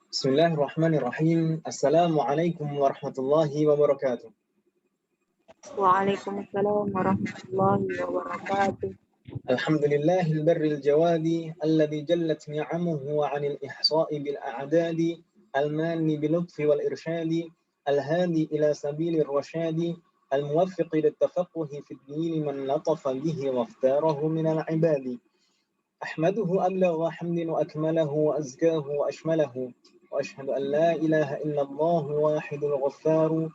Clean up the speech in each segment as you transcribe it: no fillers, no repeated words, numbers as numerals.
Bismillahirrahmanirrahim. Assalamualaikum warahmatullahi wabarakatuh. Waalaikumsalam warahmatullahi wabarakatuh. Alhamdulillahil barril jawadi alladhi jallat ni'amuhu wa 'anil ihsa'i bil a'dadi al-mani bil lutfi wal irsyadi al-hadi ila sabilir rasyadi al-muwaffiqi lit tafaqquhi fid din man latafa bihi wa ikhtarahu minal ibadi. Ahmaduhu ablagha hamdin wa akmalahu wa azkahu wa ashmalahu wa ashhadu an la ilaha illallah wahidul ghaffaru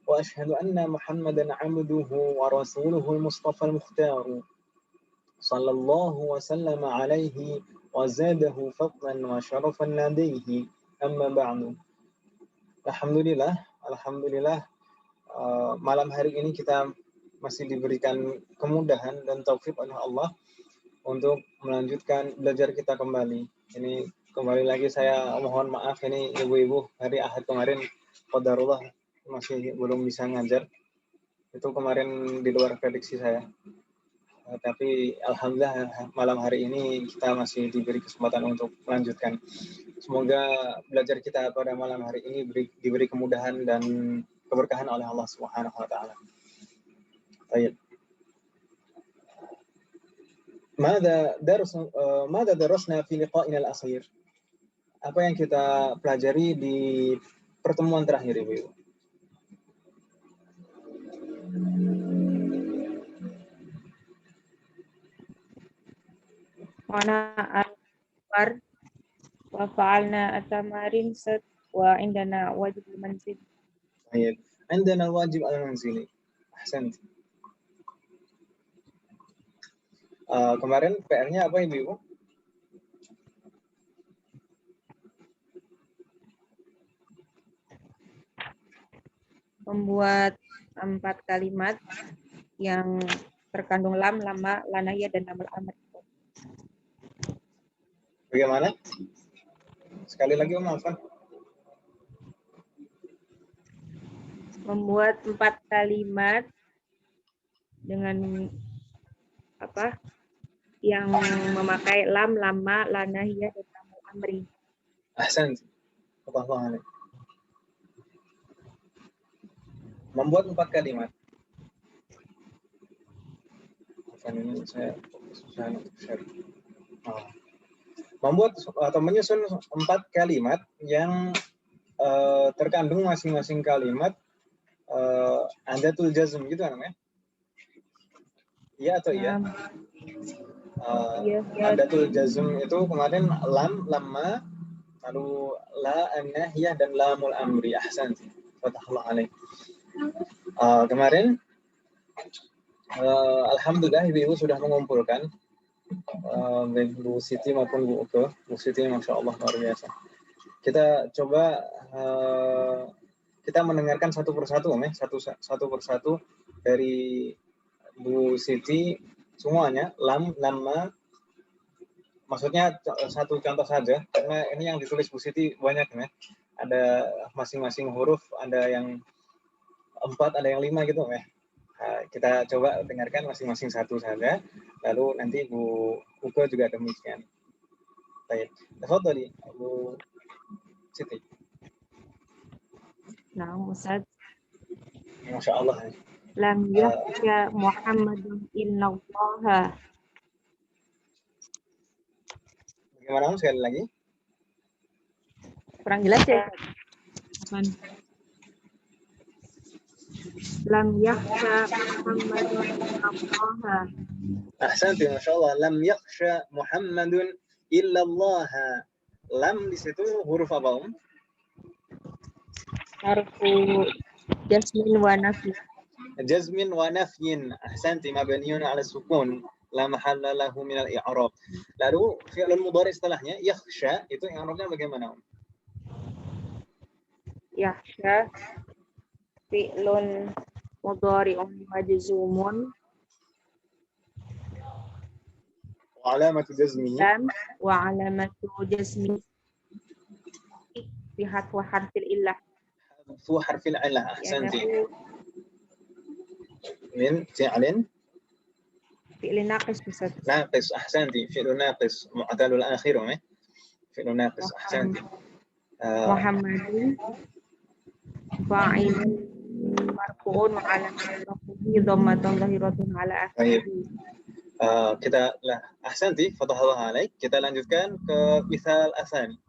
wa ashhadu anna Muhammadan 'abduhu wa rasuluhu al-mustafa al-mukhtar sallallahu wa sallama alaihi wa zadahu fadlan wa syarafan ladaihi amma ba'du. Alhamdulillah, malam hari ini kita masih diberikan kemudahan dan taufik oleh Allah untuk melanjutkan belajar kita kembali. Ini kembali lagi saya mohon maaf, ini ibu-ibu hari Ahad kemarin qadarullah masih belum bisa ngajar. Itu kemarin di luar prediksi saya. Tapi alhamdulillah malam hari ini kita masih diberi kesempatan untuk melanjutkan. Semoga belajar kita pada malam hari ini diberi kemudahan dan keberkahan oleh Allah Subhanahu wa taala. Baik. Mada darasna fi liqa'ina al-akhir? Apa yang kita pelajari di pertemuan terakhir, Ibu? Mana al-war wa fa'alna atamarin sat wa indana wajib manzil. Baik. Indana wajib al-manzili. Ahsant. Kemarin PR-nya apa, Ibu? Membuat 4 kalimat yang terkandung lam, lama, lanaya, dan amal amr. Bagaimana? Sekali lagi, maafkan. Membuat 4 kalimat dengan apa? Yang memakai lam, lama, lanaya, dan amal amri. Ahsan. Membuat 4 kalimat. Ini saya susah untuk share. Membuat atau menyusun 4 kalimat yang terkandung masing-masing kalimat adatul jazm gitu namanya. Iya atau iya? Adatul jazm itu kemarin lam, lamma, lalu la, an-nahiyah, dan lamul amri. Ahsan. Fatahullah alaik. Kemarin alhamdulillah ibu sudah mengumpulkan baik Bu Siti maupun Bu Uke. Bu Siti Masya Allah luar biasa. Kita coba kita mendengarkan satu persatu, satu persatu dari Bu Siti semuanya, lam, lamma. Maksudnya satu contoh saja, karena ini yang ditulis Bu Siti banyak, ada masing-masing huruf, ada yang 4, ada yang 5 gitu, kita coba dengarkan masing-masing satu saja, lalu nanti Bu Uke juga demikian. Baik, tafadhali Bu Siti. Nah, Ustaz. Masya Allah. Lam yakhsha Muhammadun innallaha. Bagaimana sekali lagi? Kurang jelas ya? Lam yakhsha Muhammadun innallaha. Ahsanti, Masya Allah. Lam yakhsha Muhammadun illallaha. Lam di situ huruf apa, Harfu jazmin wa nafyin. Jazmin wa nafyin. Ahsanti, mabniyun ala sukun. La mahalla lahu minal i'rab. Lalu fi'lun mudhari setelahnya yakhsha, itu i'rabnya bagaimana? Yakhsha fi'lun mudhari'un majzumun wa alamatu jazmihi wa alamatu jazmihi fi harfil illah. Fu harfil illah. Ahsanti. Min fi'lin naqis Ustaz. Naqis. Ahsanti. Fi'lun naqis mu'talul akhir, fi'lun naqis. Ahsanti. Muhammadin fa'ilun marfu'un wa alamatun rafihi dhammatun zahiratun ala akhirih. Kita lah ahsanti fatahallahu alaik. Kita lanjutkan ke misal asani.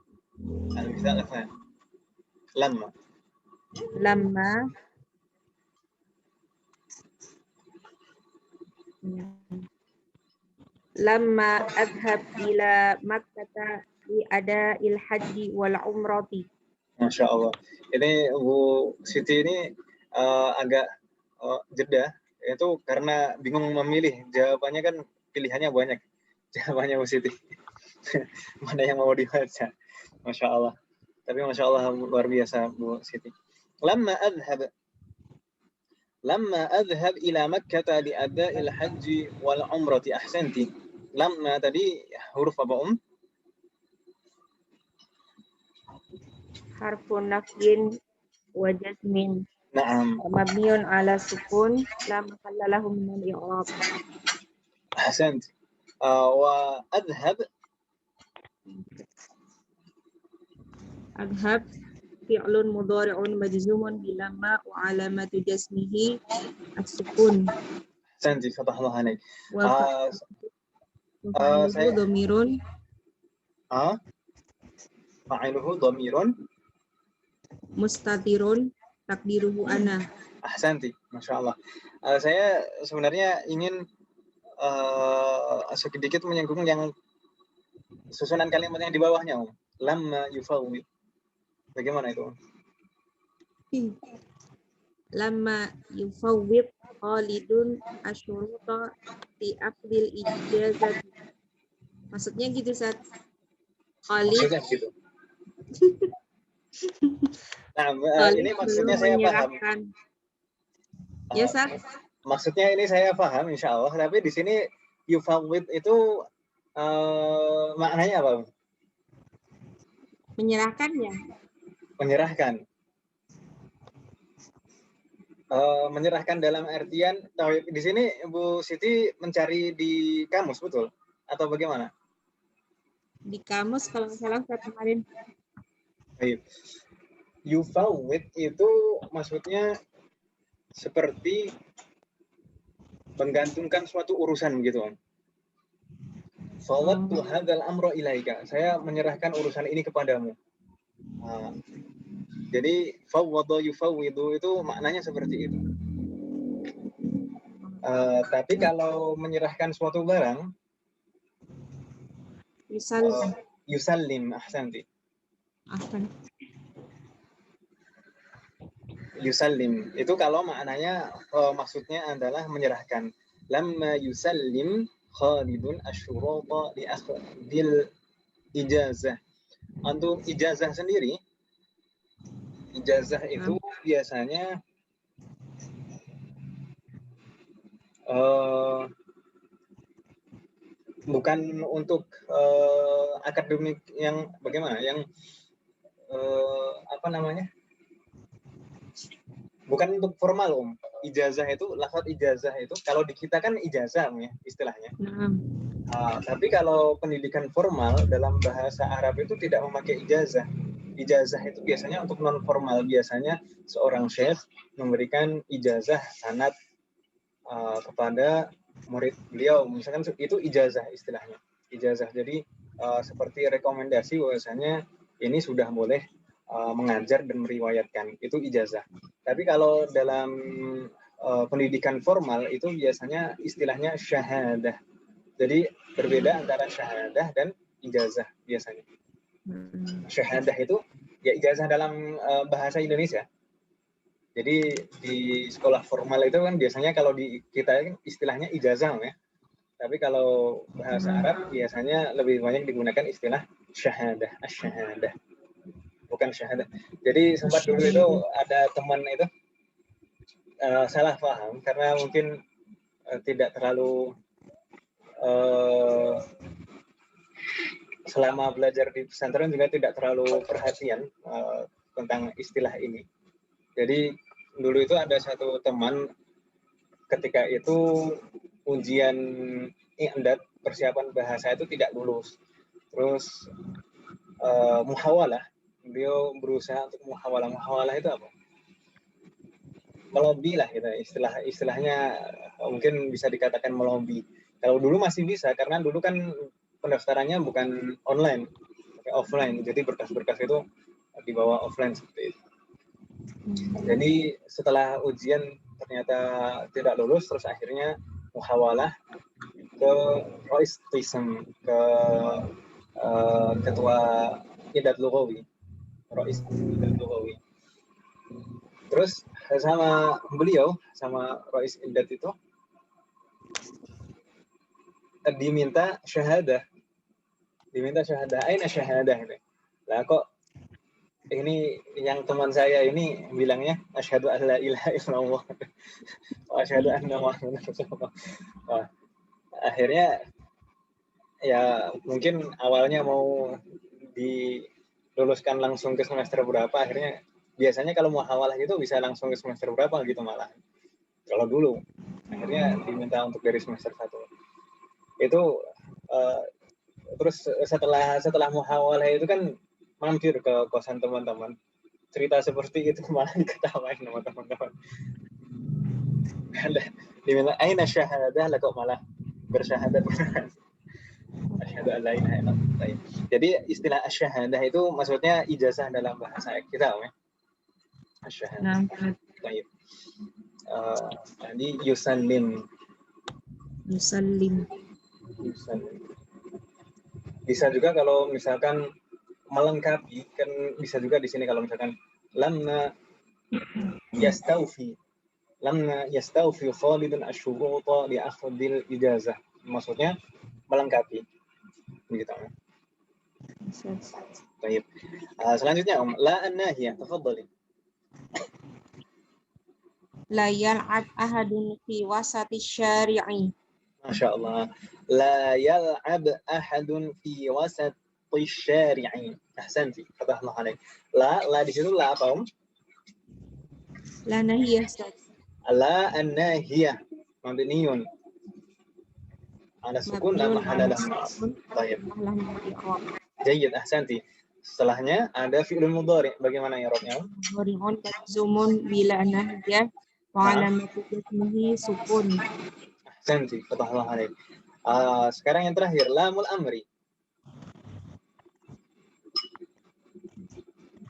Misal asani. Lamma adhab ila Makkah li ada'il haji wal umrati. Masya Allah. Ini Bu Siti ini agak jeda. Itu karena bingung memilih. Jawabannya kan pilihannya banyak. Jawabannya Bu Siti. Mana yang mau dibaca. Masya Allah. Tapi Masya Allah luar biasa Bu Siti. Lamma adhab ila Makkah li ada'il haji wal umrati ahsanti. Lamma tadi huruf apa Harfun nafyin wa jazmin. Naam. Mabniun ala sukun la mahalla lahu min al-i'rab. Ahsant. Wa adhab fi'lun mudhari'un majzumun bilamma wa alamatu jazmihi as-sukun. Ahsanti, fatahallahu alaik. Fa'iluhu dhamirun fa'iluhu dhamirun mustatirun takdiruhu ana. Ahsanti, Masya Allah. Saya sebenarnya ingin sedikit menyinggung yang susunan kalimat yang di bawahnya, Lamma yufawwid. Bagaimana itu? Lamma yufawwid Khalidun asyuruta fi aqdil ijazah. Maksudnya gitu, Sat. Khalid. Maksudnya gitu. Nah, ini maksudnya saya paham. Ya, Sat. Maksudnya ini saya paham, insya Allah. Tapi di sini yufawwid itu maknanya apa? Menyerahkan ya? Menyerahkan. Menyerahkan dalam artian di sini Bu Siti mencari di kamus, betul? Atau bagaimana? Di kamus kalau nggak salah kemarin. Baik. Yufawwid itu maksudnya seperti menggantungkan suatu urusan gitu. Fawwadtu hadzal amra ilaika. Saya menyerahkan urusan ini kepadamu. Jadi fawwadha yufawwidu itu maknanya seperti itu. Tapi kalau menyerahkan suatu barang yusallim ahsanti. Yusallim itu kalau maknanya maksudnya adalah menyerahkan. Lamma yusallim Khalidun asyurata li akhdil ijazah. Untuk ijazah sendiri, ijazah itu biasanya bukan untuk akademik yang bagaimana, yang apa namanya? Bukan untuk formal, Ijazah itu, lafaz ijazah itu, kalau di kita kan ijazah ya istilahnya. Tapi kalau pendidikan formal dalam bahasa Arab itu tidak memakai ijazah. Ijazah itu biasanya untuk non formal. Biasanya seorang syekh memberikan ijazah sanad kepada murid beliau. Misalkan itu ijazah istilahnya. Ijazah. Jadi seperti rekomendasi bahwasanya ini sudah boleh mengajar dan meriwayatkan, itu ijazah. Tapi kalau dalam pendidikan formal itu biasanya istilahnya syahadah. Jadi berbeda antara syahadah dan ijazah biasanya. Syahadah itu ya ijazah dalam bahasa Indonesia. Jadi di sekolah formal itu kan biasanya kalau di kita istilahnya ijazah ya. Tapi kalau bahasa Arab biasanya lebih banyak digunakan istilah syahadah, asy-syahadah. Bukan syahadah. Jadi sempat dulu itu ada teman itu salah paham karena mungkin tidak terlalu selama belajar di pesantren juga tidak terlalu perhatian tentang istilah ini. Jadi dulu itu ada satu teman ketika itu ujian i'dad persiapan bahasa itu tidak lulus. Terus muhawalah beliau berusaha untuk muhawalah. Muhawalah itu apa? Melobi lah gitu. Istilahnya mungkin bisa dikatakan melobi. Kalau dulu masih bisa, karena dulu kan pendaftarannya bukan online, tapi offline. Jadi berkas-berkas itu dibawa offline seperti itu. Jadi setelah ujian ternyata tidak lulus, terus akhirnya muhawalah ke Rois Tism, ke ketua Idat Lugawi, Rois Idat Lugawi. Terus sama beliau, sama Rois Idat itu diminta syahadah. Aina syahadah ini. Lah kok ini yang teman saya ini bilangnya asyhadu an la ilaha illallah wa asyhadu anna muhammadar rasulullah. Wah, akhirnya ya mungkin awalnya mau diluluskan langsung ke semester berapa, akhirnya biasanya kalau mau hawalah gitu bisa langsung ke semester berapa gitu malah. Kalau dulu akhirnya diminta untuk dari semester 1. Itu terus setelah muhawalah itu kan mampir ke kosan teman-teman. Cerita seperti itu malah diketawain sama teman-teman. Dibilang aina syahadah lah kok malah bersyahadat. Asyhadu an la ilaha illallah. Jadi istilah asyahadah itu maksudnya ijazah dalam bahasa kita, ya. Asyahadah. Baik. Jadi yusallim. Bisa juga kalau misalkan melengkapi, kan bisa juga di sini kalau misalkan lamma yastawfi Khalidun asyuruta li akhdil ijazah. Maksudnya melengkapi begitu. Baik. Selanjutnya la an-nahiyah, tafadhali. La yal'ab ahadun fi wasati syari'i. Masya Allah. La yal'ab ahadun fi wasati syari'i. Ahsanti. Fatahullah alaik. La di situ la apa, La nahiyah. La an-nahiyah. Mabniyun ala sukun la mahalla lahu. Baik. Jayyid, ahsanti. Setelahnya ada fi'lul mudhari'. Bagaimana i'rabnya? Mudhari'un majzumun bila nahiyah wa alamatu ismihi sukun. Ahsanti, fatahullah alaik. Sekarang yang terakhir, lamul amri.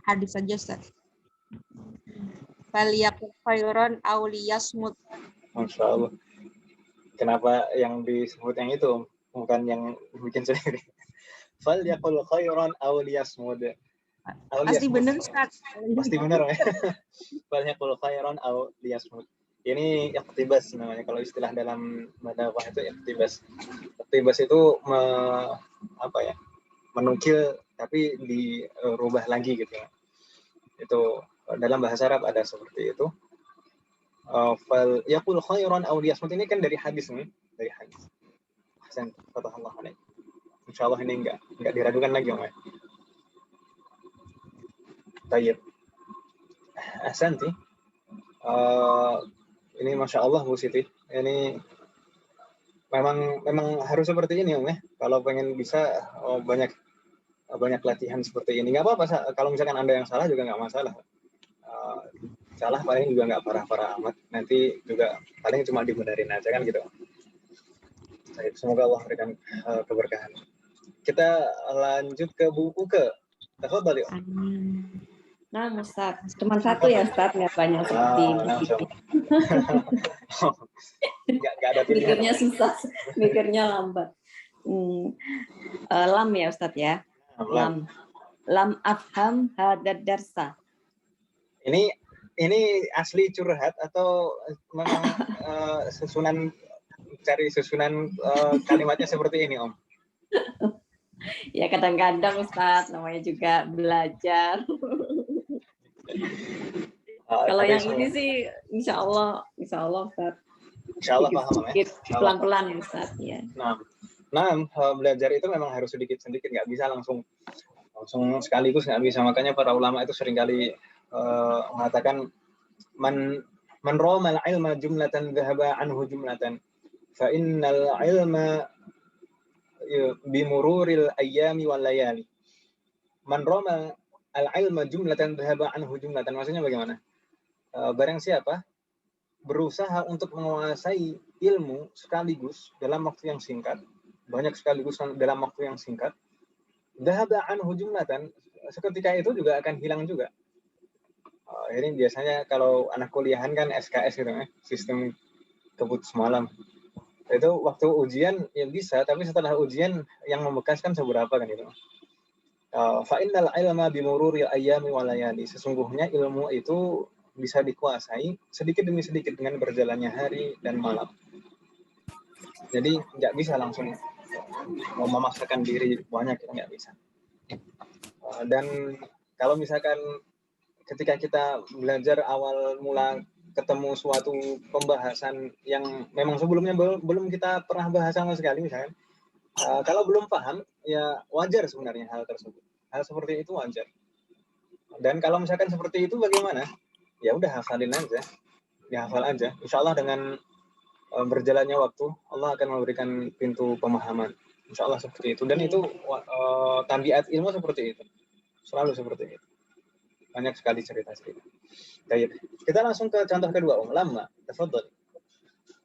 Hadis saja, Ustaz. Falyaqul khairan aw liyasmut. Masya Allah. Kenapa yang disebut yang itu, bukan yang bikin sendiri? Falyaqul khairan aw liyasmut. Pasti benar, Ustaz. Pasti benar, ya. Falyaqul khairan aw liyasmut. Ini iqtibas namanya. Kalau istilah dalam madaghah itu iqtibas. Iqtibas itu menukil tapi dirubah lagi gitu ya. Itu dalam bahasa Arab ada seperti itu. Fal yaqul khairan aw liyasmut ini kan dari hadis nih, dari hadis. Ahsan, fatahullah alaik. Insyaallah ini enggak diragukan lagi, Om. Baik. Ahsanti. Ini Masya Allah Bu Siti. Ini memang harus seperti ini, Om, ya. Kalau pengen bisa banyak latihan seperti ini. Nggak apa-apa kalau misalkan Anda yang salah juga nggak masalah. Salah paling juga nggak parah-parah amat. Nanti juga paling cuma dibenerin aja kan gitu. Semoga Allah berikan keberkahan. Kita lanjut ke Bu Uke. Tafadhali. Nah, Ustaz, cuma satu ya, Ustaz, nggak banyak seperti nggak ada pilihan. Mikirnya susah, mikirnya lambat. Lam ya, Ustaz ya. Lam afham hadad darsa. Ini asli curhat atau memang cari susunan kalimatnya seperti ini, Om? Ya kadang-kadang, Ustaz, namanya juga belajar. Kalau yang ini sih, insya Allah, Ustaz. Insya Allah paham, ya. Pelan-pelan, Ustaz. Ya. Nah, belajar itu memang harus sedikit-sedikit, nggak bisa langsung sekaligus, nggak bisa. Makanya para ulama itu seringkali mengatakan man rama al-ilma jumlatan dhahaba anhu jumlatan fa innal ilma bimururil ayyami wal layali. Man rama al-ilma jumlatan dhahaba anhu jumlatan. Maksudnya bagaimana? Barang siapa berusaha untuk menguasai ilmu sekaligus dalam waktu yang singkat, banyak sekaligus dalam waktu yang singkat, dhahaba anhu jumlatan, seketika itu juga akan hilang juga. Ini biasanya kalau anak kuliahan kan SKS gitu ya, sistem kebut semalam. Itu waktu ujian ya bisa, tapi setelah ujian yang membekas kan seberapa kan gitu. Fa innal ilma bimururi ayyami wa layali. Sesungguhnya ilmu itu bisa dikuasai sedikit demi sedikit dengan berjalannya hari dan malam. Jadi nggak bisa langsung memaksakan diri banyak, nggak bisa. Dan kalau misalkan ketika kita belajar awal mula ketemu suatu pembahasan yang memang sebelumnya belum kita pernah bahas sama sekali misalnya, kalau belum paham ya wajar sebenarnya hal tersebut. Hal seperti itu wajar. Dan kalau misalkan seperti itu bagaimana? Ya udah hafalin aja, dihafal aja. Insya Allah dengan berjalannya waktu Allah akan memberikan pintu pemahaman. Insya Allah seperti itu. Dan itu tabiat ilmu seperti itu, selalu seperti itu. Banyak sekali cerita-cerita. Baik. Kita langsung ke contoh kedua, Lamma. Tafadhal.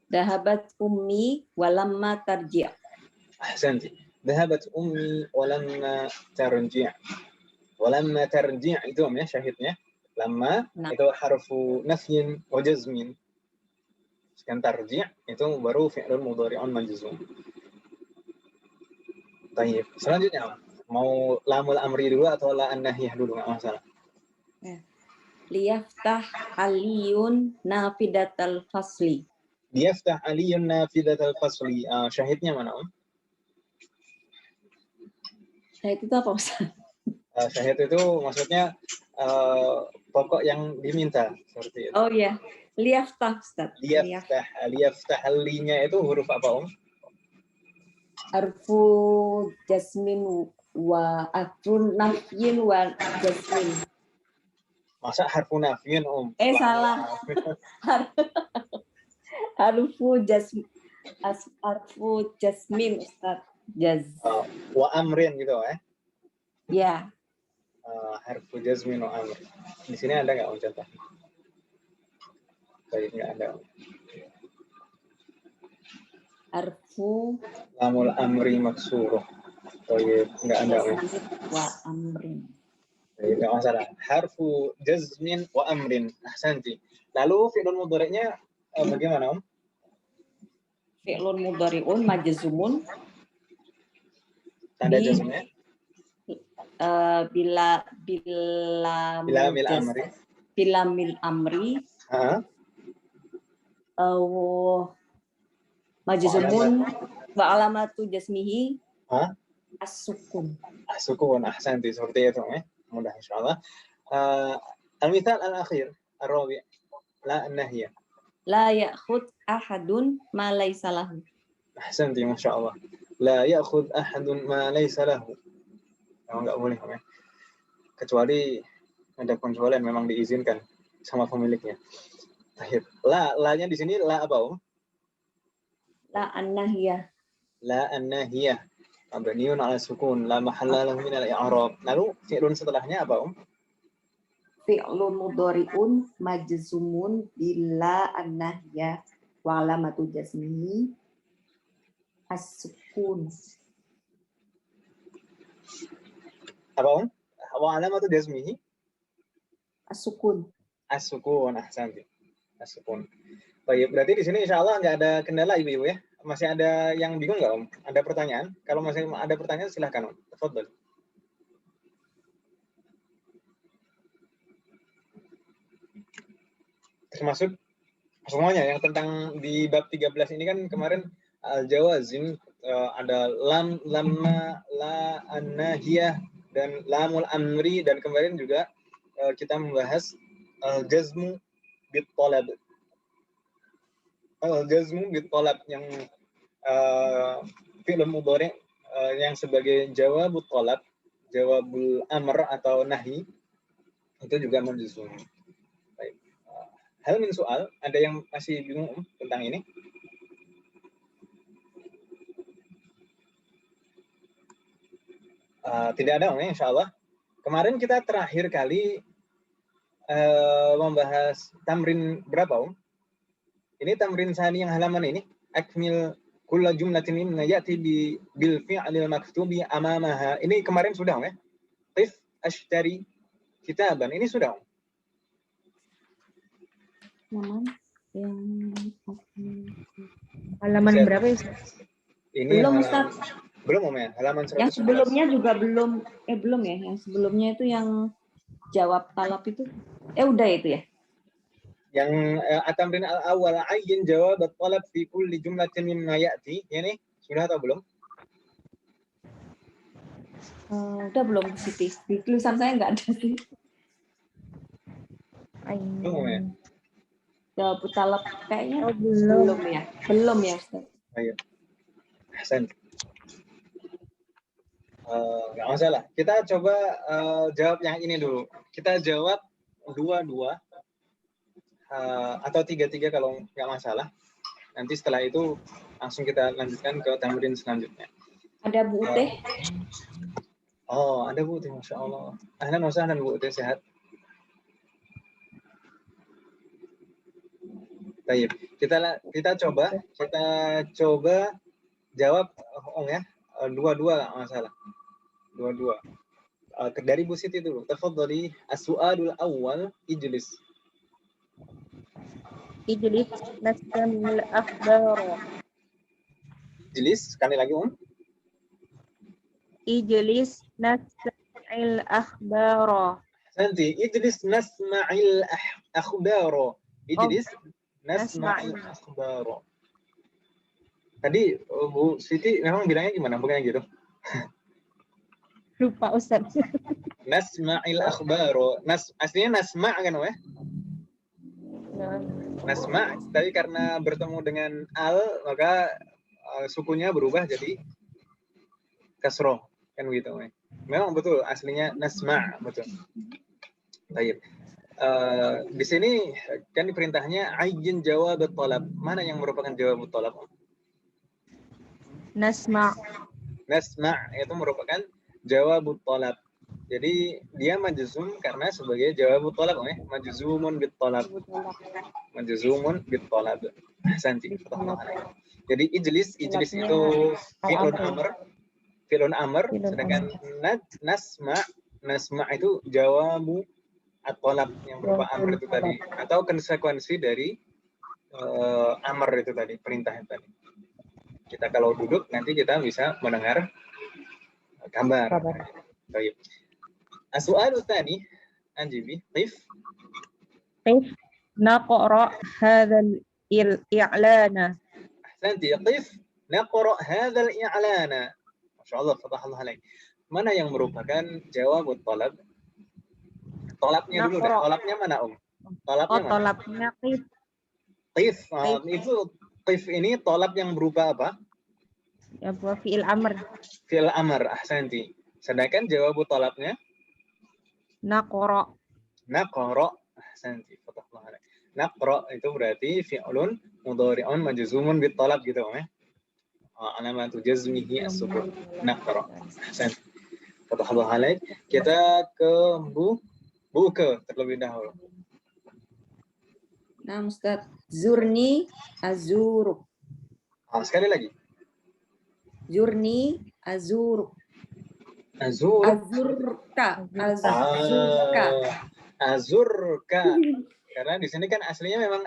Dahabat ummi walamma tarji'. Ahsanti. Dahabat ummi walamma tarji'. Walamma tarji' itu ya syahidnya. Lamma itu harfu nafyin wa jazmin. Sekian tarji' itu baru fi'lun mudhari'un majzum. Baik. Selanjutnya mau lamul amri dulu atau la an-nahiyah dulu, enggak masalah. Liyaftah aliyun nafidatal fasli. Liyaftah aliyun nafidatal fasli. Syahidnya mana, Om? Syahid itu apa, Ustaz? Syahid itu maksudnya pokok yang diminta seperti itu. Oh iya, liyaftah, Ustaz. Liyaftah linya itu huruf apa, Om? Harfu jasmin wa atrun nafyin wa jasmin. Masa harfu nafyin, Om? Salah. Harfu jasmin, Ustaz. Wa amrin gitu ya? Ya. Harfu jazmin wa amr. Di sini ada nggak, Om, contoh? Baik, nggak ada, Om. Harfu lamul amri maksuruh. Baik, nggak ada, Om. Wa amrin. Nggak masalah. Harfu jazmin wa amrin. Ahsanti. Lalu fi'lun mudhari'nya bagaimana, Om? Fi'lun mudhari'un majzumun. Tanda jazmnya? Bila mil amri. Majzumun wa alamatu jazmihi as-sukun. As-sukun, ahsanti, seperti itu ya. Mudah insyaallah. Al-mithal al-akhir, ar-rabi', la an-nahiyah. La ya'khud ahadun ma laysa lahu. Ahsanti, masyaallah. La ya'khud ahadun ma laysa lahu. Enggak boleh ya. Kecuali ada penjualan memang diizinkan sama pemiliknya. Baik. La-nya di sini la apa, Om? La an-nahiyah. La an-nahiyah. Mabniun 'ala sukun, la mahalla lahu min al-i'rab. Lalu fi'lun setelahnya apa, Om? Fi'lun mudhari'un majzumun bila an-nahiyah wa alamatu jazmihi as-sukun. Apa, Om? Wa alamatu jazmihi as-sukun. As-sukun, ahsanti. As-sukun. Baik, berarti di sini insyaallah nggak ada kendala, Ibu-ibu ya. Masih ada yang bingung nggak, Om? Ada pertanyaan? Kalau masih ada pertanyaan silahkan, Om. Tafadhal. Termasuk semuanya yang tentang di bab 13 ini kan kemarin al-jawazim, ada lam, lamma, la, an-nahiyah, dan lamul amri, dan kemarin juga kita membahas al-jazmu bit-talab. Al-jazmu bit-talab yang fi'il mudhari' yang sebagai jawabut talab, jawabul amr atau nahi, itu juga majzum. Baik. Hal min soal, ada yang masih bingung, Om, tentang ini? Tidak ada, Om, ya, insyaallah. Kemarin kita terakhir kali membahas tamrin berapa, Om? Ini tamrin sani yang halaman ini. Akmil kulla jumlatin minna ya'ti bil fi'lil maktubi amamaha. Ini kemarin sudah, Om, ya? Qif ashtari kitaban. Ini sudah, Om. Halaman berapa ya, Ustaz? Ini belum, halaman, Ustaz. Belum, Om, ya? Halaman 111. Yang sebelumnya juga belum, belum ya. Yang sebelumnya itu yang jawab talab itu, udah itu ya. Yang at-tamrin al-awwal ayyin jawab at-talab fi kulli jumlatin mimma ya'ti. Ini sudah atau belum? Udah belum, Siti? Di tulisan saya nggak ada sih. Belum, ya? Jawab talab kayaknya belum. Belum ya, Ustaz. Ayo. Hasan. Nggak masalah. Kita coba jawab yang ini dulu. Kita jawab 2-2 atau 3-3 kalau nggak masalah. Nanti setelah itu langsung kita lanjutkan ke tamrin selanjutnya. Ada Bu Uteh. Oh, ada Bu Uteh, Masya Allah. Ahlan wa sahlan Bu Uteh, sehat. Baik, kita coba jawab, Om, ya. 2-2 nggak masalah. 2-2. Dari Bu Siti dulu. Tafadhali as-su'alul awwal ijlis. Ijlis nastamil akhbar. Ijlis, sekali lagi, Om. Ijlis nastamil akhbar. Nanti ijlis nasma'il akhbar. Ijlis nasma'il akhbar. Tadi Bu Siti memang bilangnya gimana? Bukannya gitu? Lupa, Ustaz. Nasma'il akhbar. Aslinya nasma' kan, ya? Nasma', tapi karena bertemu dengan al, maka sukunya berubah jadi kasroh, kan gitu. Memang betul, aslinya nasma', betul. Baik. Di sini kan perintahnya ayyin jawab at-talab. Mana yang merupakan jawab at-talab? Nasma'. Nasma' itu merupakan jawab at-talab. Jadi dia majzum karena sebagai jawab at-talab, ya. Majzumun bit-talab. Majzumun bit-talab. Ahsanti. Jadi ijlis itu fi'lun amr, sedangkan nasma' itu jawabu at-talab yang berupa amr itu tadi, atau konsekuensi dari amr itu tadi, perintah itu tadi. Kita kalau duduk nanti kita bisa mendengar kabar. Baik. As-su'alu tsani, Anjibi, qif naqra hadzal i'lana. Ahsanti, qif naqra hadzal i'lana. Masyaallah, fatahallah alaik. Mana yang merupakan jawab talab? Tolabnya dulu deh. Tolabnya mana, Om? Tolabnya mana? Tolabnya qif. Qif. Itu qif ini tolab yang berupa apa? Ya, buat fi'il amr. Fi'il amr, ahsanti. Sedangkan jawab tolabnya? Naqra. Naqra, ahsanti. Fatahullah alaik. Naqra itu berarti fi'lun mudhari'un majzumun bit talab gitu, Om, ya. Alamatu jazmihi as-sukun. Naqra. Ahsanti. Fatahullah alaik. Kita ke buka terlebih dahulu. Nah, Ustaz, zurni azuruk. Sekali lagi. Zurni azuruk. Azurka. Azurka. Karena di sini kan aslinya memang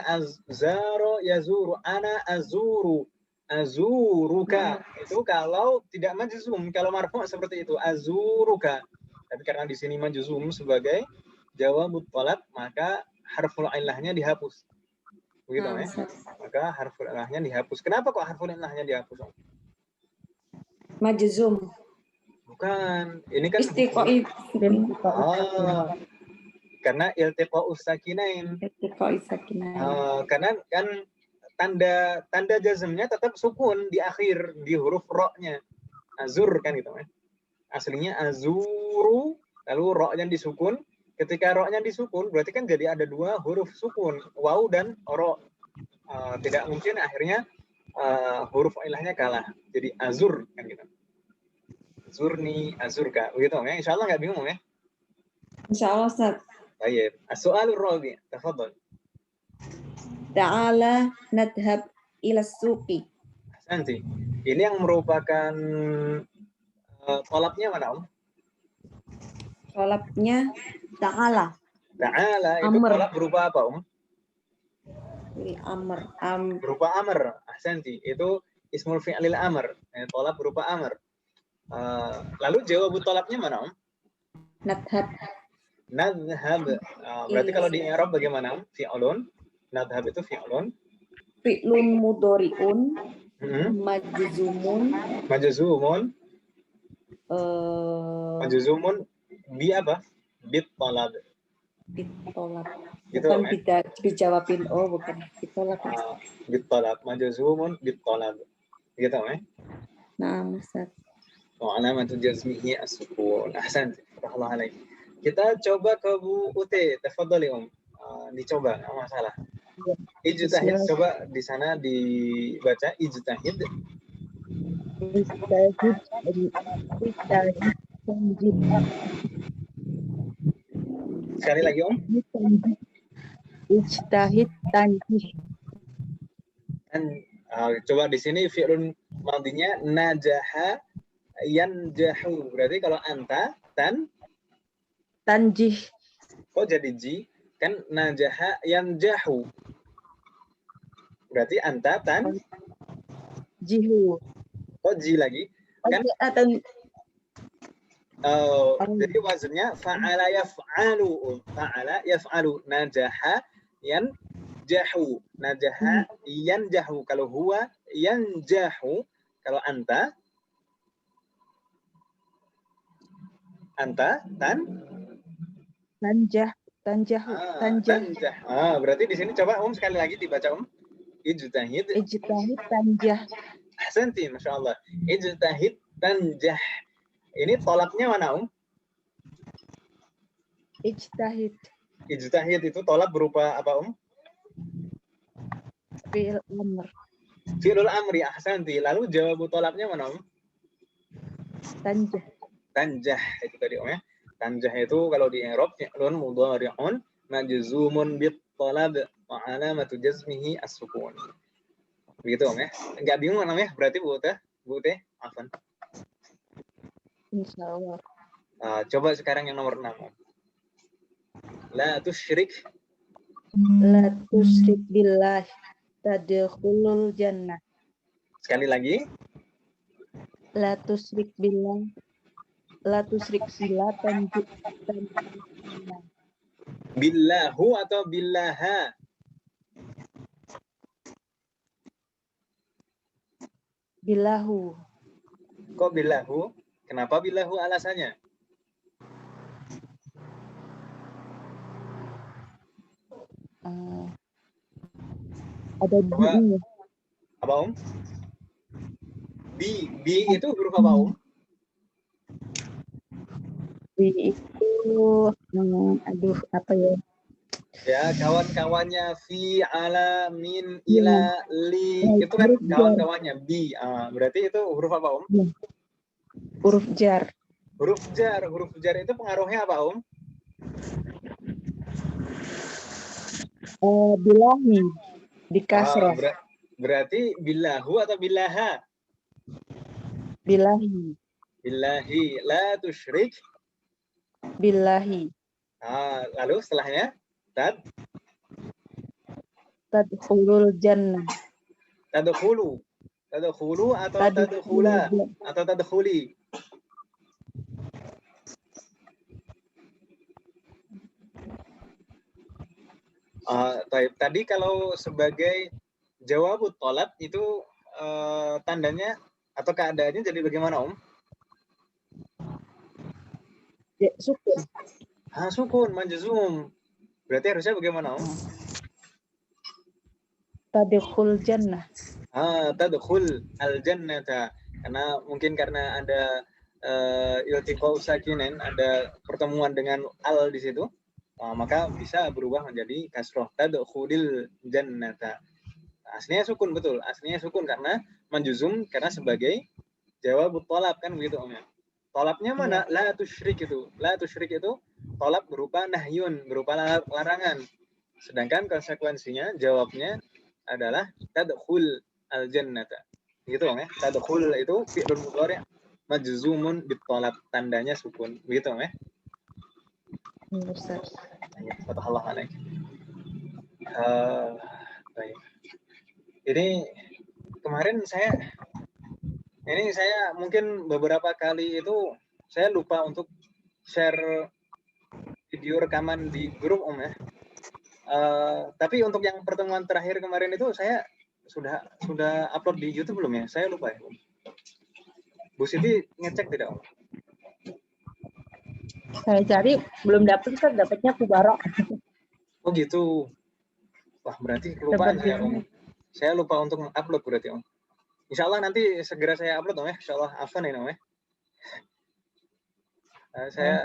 azaro yazuru, ana azuru, azuruka. Itu kalau tidak majzum, kalau marfu' seperti itu, azuruka. Tapi karena di sini majzum sebagai jawabut talab, maka harful ilahnya dihapus. Begitu, ya? Maka harful ilahnya dihapus. Kenapa kok harful ilahnya dihapus, Om? Majzum. Bukan. Ini kan Istiqoi. Karena iltiqa'us sakinain. Istiqoi sakinain. Karena kan tanda jazmnya tetap sukun di akhir, di huruf ro-nya. Azur kan gitu, ya. Aslinya azuru, lalu ro-nya disukun. Ketika ro-nya disukun, berarti kan jadi ada dua huruf sukun, waw dan ro. Tidak mungkin akhirnya huruf ilahnya kalah. Jadi azur kan gitu. Zurni, azurka, begitu, ya. Insya Allah nggak bingung, ya. Insyaallah Ustaz. طيب السؤال الرابع تفضل. Ta'ala nadhab ila suqi. Nanti ini yang merupakan tolapnya mana Om? Tolapnya ta'ala. Ta'ala itu Amr. tolap berupa apa Om? Amr. Berupa amr. Ahsanti. Itu ismul fi'lil amr. Tolap berupa amr. Lalu jawab tolapnya mana Om? Nadhab. Nadhab. Berarti kalau di i'rab bagaimana Om? Fi'lun. Nadhab itu fi'lun. Fi'lun mudhari'un. Majzumun. Majzumun. Majzumun bi apa? Bit talab. Bit talab. Gitu, bukan dijawabin. Oh, bukan. Bit talab. Bit talab. Majzumun bit talab. Gitu, Nah, Ustaz. Wa alamatu jazmihi as-sukun. Ahsan. Rahmatullah alaik. Kita coba ke Bu Ute. Tafadhali dicoba, enggak masalah. Ijtahid, coba di sana dibaca ijtahid. Sekali lagi Om. Ijtahid tanjih. Coba di sini fi'lun madinya najaha yanjahu. Berarti kalau anta tanjih. Kok jadi ji? Kan najaha yanjahu. Berarti anta jihu. Kok ji lagi? Kan jadi wazannya fa'ala yaf'alu. Fa'ala yaf'alu. Najaha yanjahu. Najaha yanjahu. Kalau huwa yanjahu. Kalau anta tanjahu. Berarti di sini coba Om sekali lagi dibaca Om. Ijtahid tanjah. Ahsanti, Masya Allah. Ijtahid tanjah. Ini tolapnya mana Om? Ijtahid itu tolap berupa apa Om? Fi'il amr. Fi'lul amri, ahsanti. Lalu jawab tolapnya mana Om? Tanjah itu tadi Om ya. Tanjah itu kalau di i'rab fi'lun mudhari'un majzumun bit talab wa alamatu jazmihi as-sukun. Begitu Om ya. Enggak bingung namanya berarti Bu Teh, afan. Insyaallah. Coba sekarang yang nomor 6 Om. La tusyrik billah tadkhulul jannah. Sekali lagi. La tusyrik billah tanjih. Billahu atau billaha? Billahu. Kok billahu? Kenapa billahu alasannya? Ada bi-nya. Apa Om? Bi itu huruf apa Om? Bi itu apa ya? Ya, kawan-kawannya fi, ala, min, ila, li. Itu kan kawan-kawannya bi. Berarti itu huruf apa Om? Huruf jar. Huruf jar itu pengaruhnya apa Om? Billahi di kasrah. Berarti billahu atau billaha? Billahi. La tusyrik billahi. Lalu setelahnya tadkhulul jannah. Tadkhulu atau tadkhula atau tadkhuli? Tadi kalau sebagai jawab tolab itu tandanya atau keadaannya jadi bagaimana Om? Ya, sukun. Sukun, majzum. Berarti harusnya bagaimana Om? Tadkhul jannah. Tadkhul al-jannata. Karena ada iltiqa'u sakinin, ada pertemuan dengan al di situ. Maka bisa berubah menjadi kasroh. Tadkhulil jannata. Aslinya sukun, betul. Aslinya sukun karena manjuzum, karena sebagai jawab tolab kan begitu Om ya. Tolabnya mana? La tusyrik itu. La tusyrik itu tolab berupa nahyun, berupa larangan. Sedangkan konsekuensinya, jawabnya adalah tadkhul al-jannata. Gitu ya. Tadkhul itu fi'lun mudhari' majzumun bitolab, tandanya sukun. Begitu ya. Ustaz. Fatahullah alaik. Baik. Ini kemarin saya mungkin beberapa kali itu saya lupa untuk share video rekaman di grup ya. Tapi untuk yang pertemuan terakhir kemarin itu saya sudah upload di YouTube belum ya? Saya lupa ya. Bu Siti ngecek tidak, Om? Saya cari belum dapat, Ustaz, dapatnya Kubarok. Oh gitu. Wah, berarti kelupaan saya, Om. Saya lupa untuk upload berarti, Om. Insya Allah nanti segera saya upload, Om ya. Insya Allah, afan ini, Om ya. Saya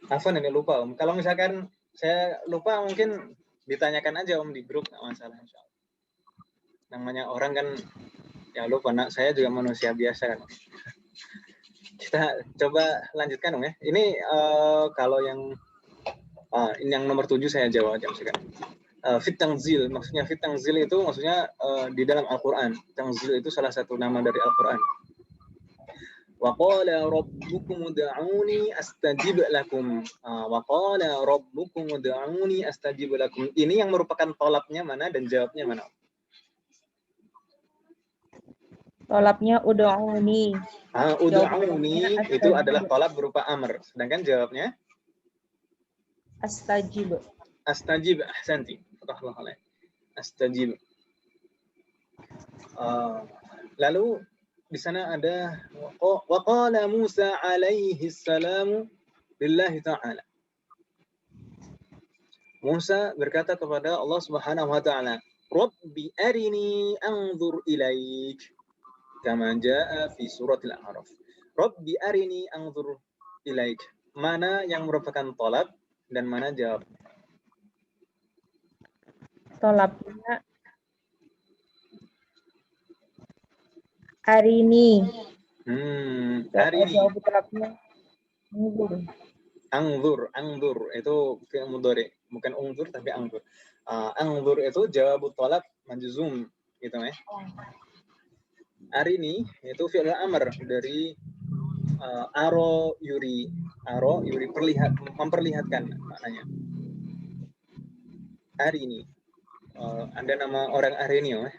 afan ini lupa, Om. Kalau misalkan saya lupa, mungkin ditanyakan aja, Om, di grup, nggak masalah, insya Allah. Namanya orang kan ya lupa, nak, saya juga manusia biasa kan. Kita coba lanjutkan, Om ya. Ini kalau yang nomor 7 saya jawab aja misalkan. Fit Tangzil, maksudnya Fit Tangzil itu maksudnya di dalam Al-Quran. Tangzil itu salah satu nama dari Al-Quran. Wa qala rabbukum ud'uni astajib lakum. Wa qala rabbukum ud'uni astajib lakum. Ini yang merupakan tolabnya mana dan jawabnya mana? Tolabnya ud'uni. Ud'uni itu adalah tolab berupa amr. Sedangkan jawabnya astajib. Astajib, ahsanti. Astajib. Lalu di sana ada wa qala Musa alaihi salam lillahi ta'ala. Musa berkata kepada Allah Subhanahu wa taala, "Rabbi arini anzur ilaik." Kama jaa fi suratil A'raf. Rabbi arini anzur ilaik. Mana yang merupakan tolab dan mana jawab? Tolabnya arini. Arini. Jawab tolabnya Angzur itu fi'il mudhari, bukan ungzur tapi angzur. Angzur itu jawab tolab majzum gitu ya. Arini itu fi'il amr dari aro yuri. Aro yuri memperlihatkan maknanya. Arini. Anda nama orang Arini ya?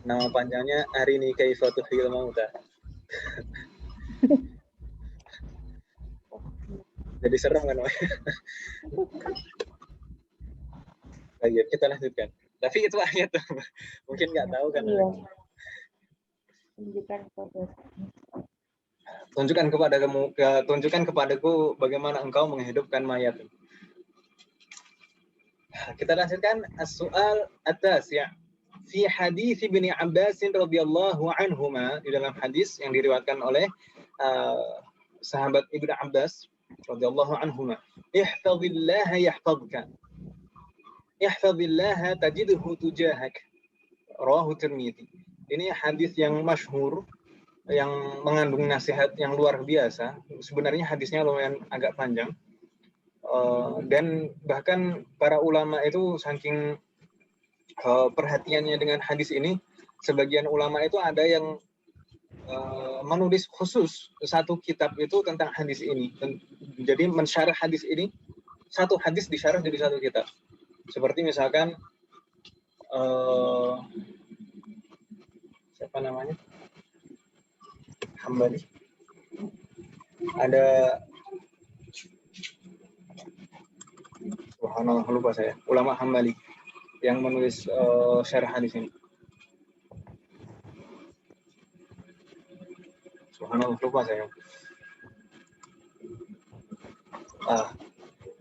Nama panjangnya Arini kaifa tuhyil mauta. Jadi serem kan? Baik, kita lanjutkan. Tapi itu ayat mungkin nggak tahu kan? Iya. Tunjukkan kepadaku bagaimana engkau menghidupkan mayat. Kita lanjutkan as-su'al at-tasi'. Fi hadis Ibnu Abbas radhiyallahu anhuma, di dalam hadis yang diriwayatkan oleh sahabat Ibnu Abbas radhiyallahu anhuma, ihfazillaha yahfazka. Ihfazillaha tajidhu tujahak. Rawahu Tirmidzi. Ini hadis yang masyhur, yang mengandung nasihat yang luar biasa. Sebenarnya hadisnya lumayan agak panjang. Dan bahkan para ulama itu saking perhatiannya dengan hadis ini, sebagian ulama itu ada yang menulis khusus satu kitab itu tentang hadis ini. Jadi mensyarah hadis ini, satu hadis disyarah jadi satu kitab. Seperti misalkan siapa namanya? Hambali. Ada subhanallah, lupa saya. Ulama Hambali yang menulis syarah hadis ini. Subhanallah, lupa saya.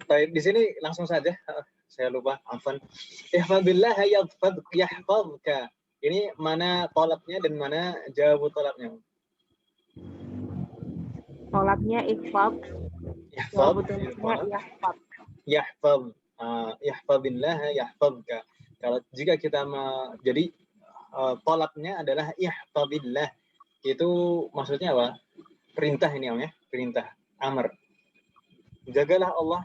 Baik, di sini langsung saja. Saya lupa, afwan. Ihfazillah yahfazka. Ini mana tolabnya dan mana jawab tolabnya? Tolabnya ihfaz. Yahfaz. Ihfazillah yahfazka. Kalau jika kita jadi tolabnya adalah ihfazillah. Itu maksudnya apa? perintah ini Om ya, perintah, amr. Jagalah Allah.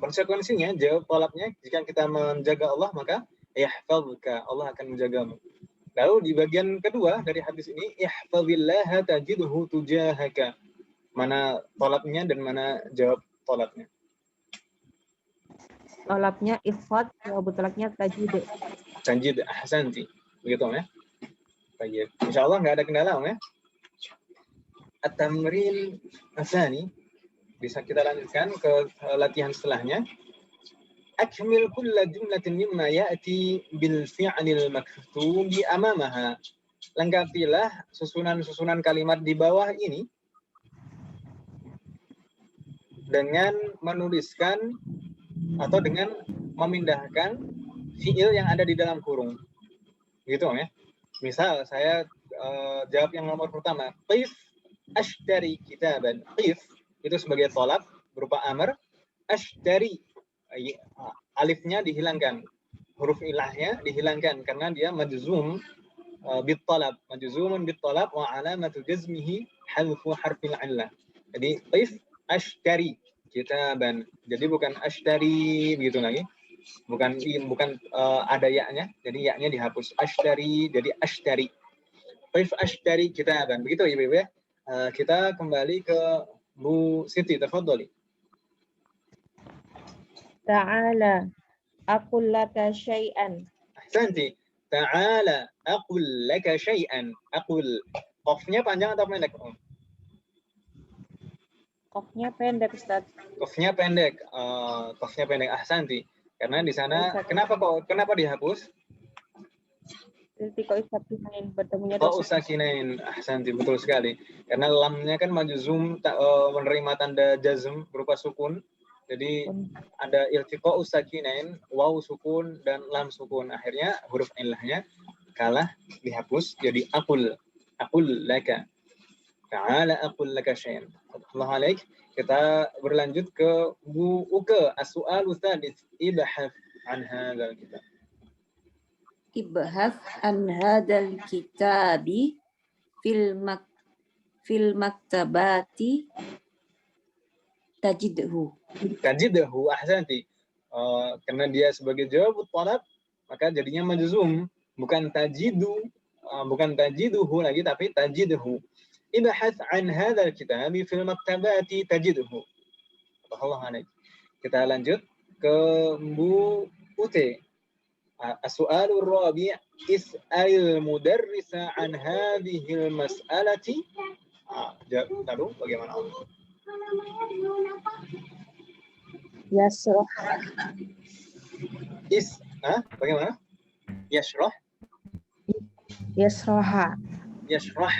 Konsekuensinya, jawab tolabnya, jika kita menjaga Allah, maka yahfazka, Allah akan menjagamu. Lalu di bagian kedua dari hadis ini, ihfazillaha tajidhu tujahaka. Mana tolabnya dan mana jawab tolabnya? Tolabnya ifad, jawab tolabnya tajid. Tajid, ahsanti. Begitu Om ya. Baik. Insyaallah nggak ada kendala Om ya. At-tamrin asani. Bisa kita lanjutkan ke latihan setelahnya. Akmil kulla jumlatin mimma ya'ti bil fi'lil maktubi amamaha. Lengkapilah susunan-susunan kalimat di bawah ini dengan menuliskan atau dengan memindahkan fi'il yang ada di dalam kurung. Gitu Om ya. Misal saya jawab yang nomor pertama. Qif ashtari kitaban. Qif itu sebagai tolab berupa amr. Ashtari alifnya dihilangkan, huruf ilahnya dihilangkan karena dia majzum bit talab, majzumun bit talab wa alamatu jazmihi hadfu harfil illah. Jadi qif ashtari kitaban. Jadi bukan ashtari begitu lagi. Bukan ada ya-nya, jadi ya-nya dihapus. Ashtari jadi ashtari. Qif ashtari kitaban. Begitu Ibu-ibu ya. Kita kembali ke Bu Siti, tafadhali. Ta'ala aqul laka syai'an. Ahsanti. Ta'ala aqul laka syai'an. Aqul. Qafnya panjang atau pendek? Qafnya pendek, Ustaz. Qafnya pendek. Qafnya pendek. Ahsanti. Karena di sana kenapa dihapus? Iltiqo sakinain, bertemunya Oh, sakinain. Ahsanti, betul sekali. Karena lamnya kan majzum menerima tanda jazm berupa sukun. Jadi ada iltiqo sakinain, waw sukun dan lam sukun. Akhirnya huruf illahnya kalah dihapus jadi aqul laka. Ta'ala aqul laka syai'an. Allahu alaik. Kita berlanjut ke Bu Uke. As-su'alu tsalits, ibhath an hadzal kitab. Ibhath an hadzal kitabi fil maktabati tajidhu. Tajidhu, ahsanti. Karena dia sebagai jawab talab, maka jadinya majzum, bukan tajiduhu lagi, tapi tajidhu. Ibhath an hadzal kitabi fil maktabati tajidhu. Allah alaik. Kita lanjut ke Bu Ute. As-su'alur rabi' is'alil mudarrisa an hadhil mas'alati. Lalu bagaimana? Yasroh. Bagaimana? Yasroh. Yasroha. Yasroh.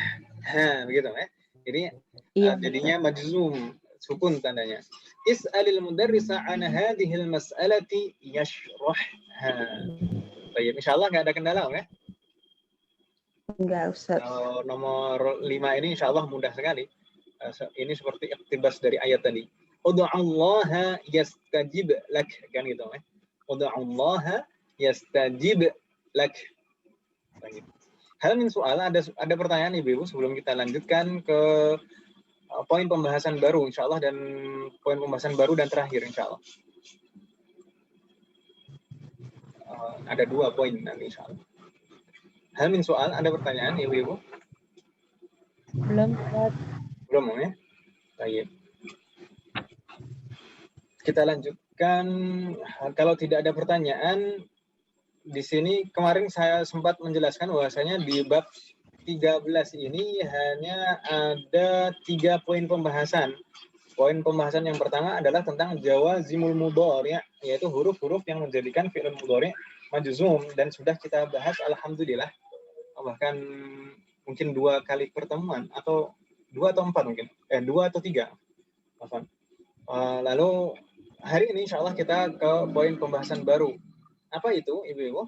Begitu ya. Jadi jadinya majzum, sukun tandanya. Is'alil mudarrisa an hadhil mas'alati yashrohha. Baik, insyaallah nggak ada kendala ya. Enggak, Ustaz. Nomor 5 ini insyaallah mudah sekali. Ini seperti iktibas dari ayat tadi. Ud'ullaha yastajib lak, kan gitu ya. Ud'ullaha yastajib lak. Baik. Hal min soal, ada pertanyaan Ibu sebelum kita lanjutkan ke poin pembahasan baru insyaallah dan poin pembahasan baru dan terakhir insyaallah. Ada 2 poin nanti insyaallah. Hal min soal, ada pertanyaan Ibu? Belum, ya? Baik. Kita lanjutkan. Kalau tidak ada pertanyaan, di sini kemarin saya sempat menjelaskan bahwasanya di bab 13 ini hanya ada 3 poin pembahasan. Poin pembahasan yang pertama adalah tentang jawazimul mudhari', yaitu huruf-huruf yang menjadikan fi'il mudhari' majzum, dan sudah kita bahas alhamdulillah bahkan mungkin 2 kali pertemuan atau 2 atau 4 mungkin 2 atau 3. Lalu hari ini insyaallah kita ke poin pembahasan baru. Apa itu Ibu-ibu?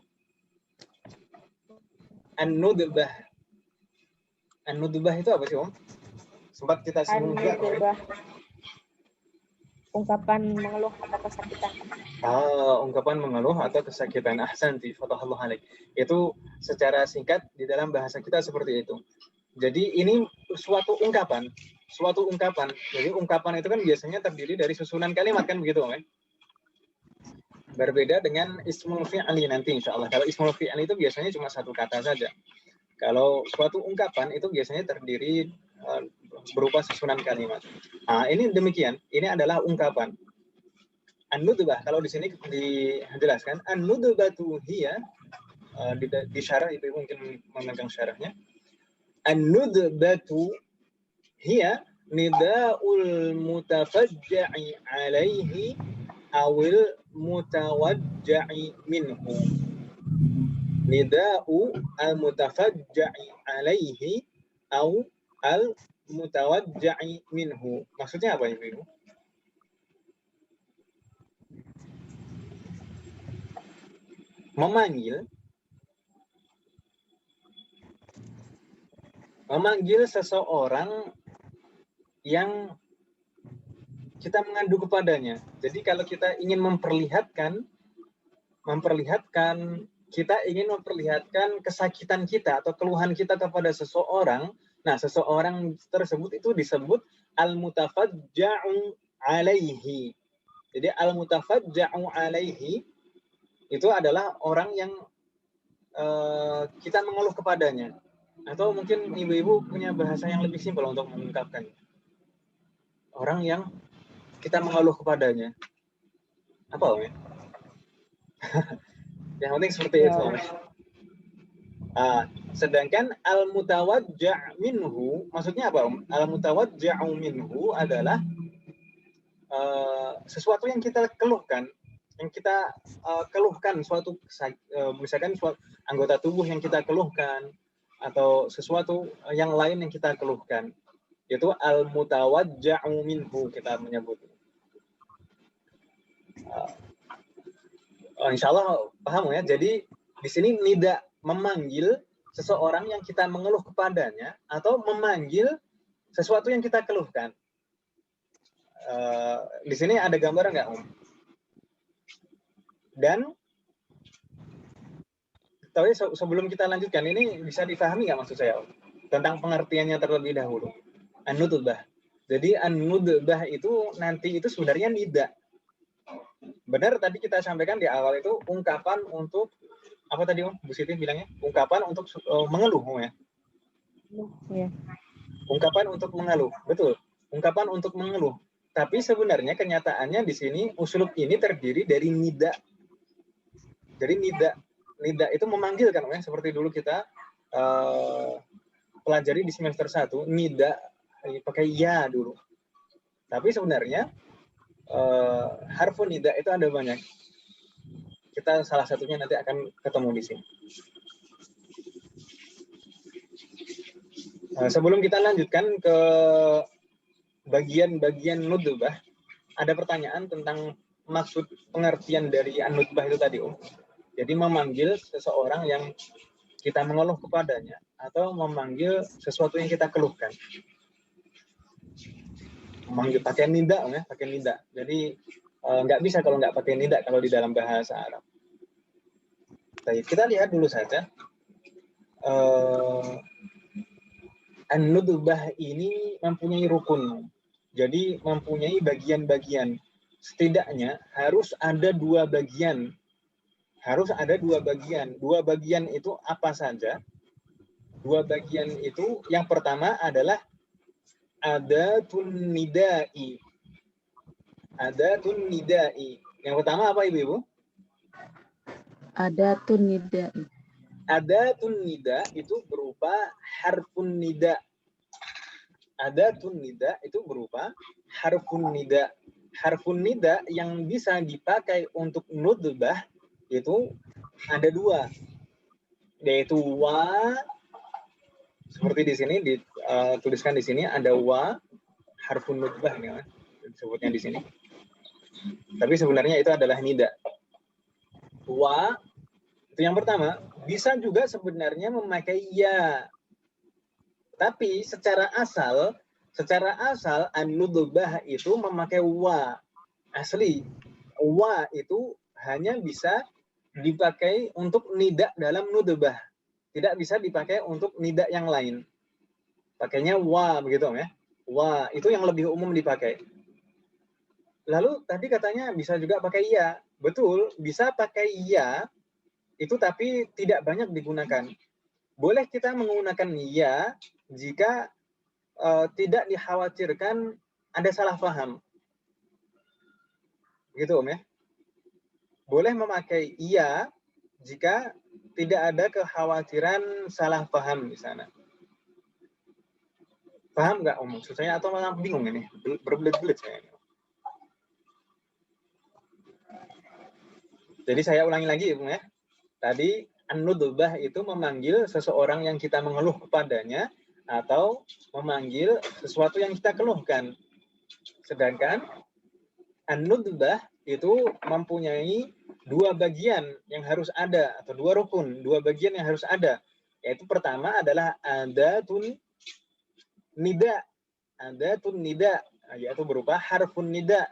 An-nudbah. An-nudbah itu apa sih, Om? Sempat kita singgung juga. Ungkapan mengeluh atau kesakitan. Ungkapan mengeluh atau kesakitan. Ahsanti, fatahallahu alaik. Itu secara singkat di dalam bahasa kita seperti itu. Jadi ini suatu ungkapan suatu ungkapan. Jadi ungkapan itu kan biasanya terdiri dari susunan kalimat kan begitu, kan? Berbeda dengan ismul fi'li nanti insya Allah. Kalau ismul fi'li itu biasanya cuma satu kata saja. Kalau suatu ungkapan itu biasanya terdiri berupa susunan kalimat. Nah, ini demikian. Ini adalah ungkapan. An-nudbah, kalau di sini dijelaskan, an-nudbatu hiya, di syarah itu mungkin memegang syarahnya. An-nudbatu hiya nida'ul mutafajja'i alaihi awil mutawajja'i minhu. Nida'u al-mutafajja'i alaihi aw al-mutawajja'i minhu. Maksudnya apa Ibu? Memanggil seseorang yang kita mengadu kepadanya. Jadi kalau kita ingin memperlihatkan kita ingin memperlihatkan kesakitan kita atau keluhan kita kepada seseorang, nah seseorang tersebut itu disebut al-mutafajja'u alaihi. Jadi al-mutafajja'u alaihi itu adalah orang yang kita mengeluh kepadanya. Atau mungkin ibu-ibu punya bahasa yang lebih simpel untuk mengungkapkan. Orang yang kita mengeluh kepadanya. Apa Om? Yang penting seperti itu Om. Sedangkan al-mutawajja' minhu, maksudnya apa Om? Al-mutawajja'u minhu adalah sesuatu yang kita keluhkan. Yang kita keluhkan suatu misalkan suatu anggota tubuh yang kita keluhkan atau sesuatu yang lain yang kita keluhkan, yaitu al-mutawajja'u minhu kita menyebut. Insya Allah paham ya. Jadi di sini nida memanggil seseorang yang kita mengeluh kepadanya atau memanggil sesuatu yang kita keluhkan. Di sini ada gambaran nggak Om? Dan tapi sebelum kita lanjutkan, ini bisa dipahami nggak maksud saya Om? Tentang pengertiannya terlebih dahulu. An-nudbah. Jadi an-nudbah itu nanti itu sebenarnya nida. Benar tadi kita sampaikan di awal itu ungkapan untuk apa tadi Om? Bu Siti bilangnya ungkapan untuk mengeluh ya. Ya. Ungkapan untuk mengeluh, betul. Ungkapan untuk mengeluh. Tapi sebenarnya kenyataannya di sini uslub ini terdiri dari nida. Jadi nida itu memanggil kan, seperti dulu kita pelajari di semester 1, nida pakai ya dulu. Tapi sebenarnya harfu nida itu ada banyak. Kita salah satunya nanti akan ketemu di sini. Sebelum kita lanjutkan ke bagian-bagian nudbah, ada pertanyaan tentang maksud pengertian dari an-nudbah itu tadi, Om. Jadi memanggil seseorang yang kita mengeluh kepadanya atau memanggil sesuatu yang kita keluhkan. Memanggil pakai nida, Om ya, pakai nida. Jadi nggak bisa kalau nggak pakai nida kalau di dalam bahasa Arab. Baik, kita lihat dulu saja. An-nudbah ini mempunyai rukun. Jadi mempunyai bagian-bagian. Setidaknya harus ada 2 bagian. Harus ada 2 bagian. 2 bagian itu apa saja? 2 bagian itu yang pertama adalah adatun nidai. Adatun nidai. Yang pertama apa Ibu-ibu? Adatun nidai. Adatun nida itu berupa harfun nida. Adatun nida itu berupa harfun nida. Harfun nida yang bisa dipakai untuk nudbah itu ada 2, yaitu wa. Seperti di sini dituliskan di sini ada wa, harfun nudbah ya, disebutnya di sini. Tapi sebenarnya itu adalah nida. Wa itu yang pertama. Bisa juga sebenarnya memakai ya. Tapi secara asal an-nudbah itu memakai wa. Asli. Wa itu hanya bisa dipakai untuk nida dalam nudbah. Tidak bisa dipakai untuk nida yang lain. Pakainya wa begitu ya. Wa itu yang lebih umum dipakai. Lalu tadi katanya bisa juga pakai ya. Betul, bisa pakai ya itu tapi tidak banyak digunakan. Boleh kita menggunakan ya jika tidak dikhawatirkan ada salah paham. Gitu Om ya. Boleh memakai iya jika tidak ada kekhawatiran salah paham di sana. Paham nggak Om maksud saya atau malah bingung ini? Berbelit-belit saya. Jadi saya ulangi lagi ya. Tadi an-nudbah itu memanggil seseorang yang kita mengeluh kepadanya atau memanggil sesuatu yang kita keluhkan. Sedangkan an-nudbah itu mempunyai dua bagian yang harus ada atau dua rukun, dua bagian yang harus ada. Yaitu pertama adalah adatun nida. Adatun nida yaitu berupa harfun nida.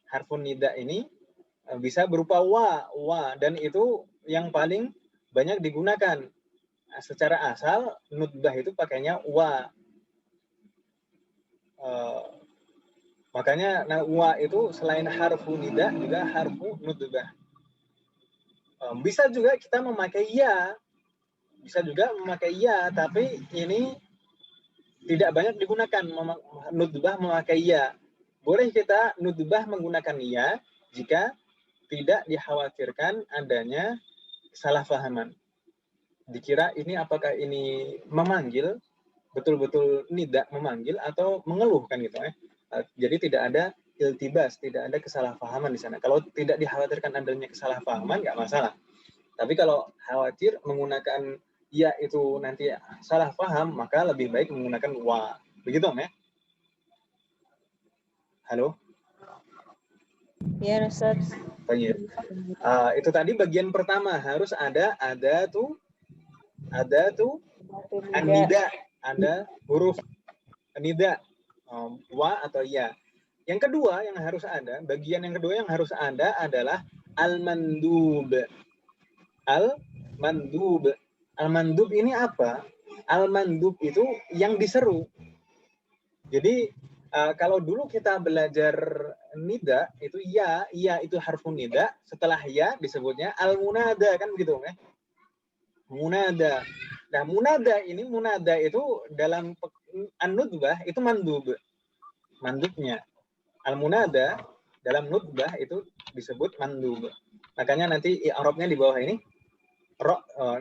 Harfun nida ini bisa berupa wa dan itu yang paling banyak digunakan. Secara asal nudbah itu pakainya wa. Makanya wa itu selain harfu nida juga harfu nudbah. Bisa juga kita memakai ya. Bisa juga memakai ya, tapi ini tidak banyak digunakan nudbah memakai ya. Boleh kita nudbah menggunakan ya jika tidak dikhawatirkan adanya kesalahpahaman. Dikira ini apakah ini memanggil, betul-betul nida memanggil atau mengeluh kan gitu ya. Jadi tidak ada iltibas, tidak ada kesalahpahaman di sana. Kalau tidak dikhawatirkan adanya kesalahpahaman nggak masalah. Tapi kalau khawatir menggunakan ya itu nanti salah paham, maka lebih baik menggunakan wa. Begitu Om ya? Halo? Ya, Ustaz. Itu tadi bagian pertama harus ada tuh an-nida, ada huruf nida, wa atau ya. Yang kedua yang harus ada, bagian yang kedua yang harus ada adalah al-mandub. Al-mandub. Al-mandub ini apa? Al-mandub itu yang diseru. Jadi kalau dulu kita belajar nida itu ya itu harfun nida, setelah ya disebutnya al-munada kan begitu ya. Munada. Nah, munada itu dalam an-nudbah itu mandub. Mandubnya. Al-munada dalam nudbah itu disebut mandub. Makanya nanti i'rabnya di bawah ini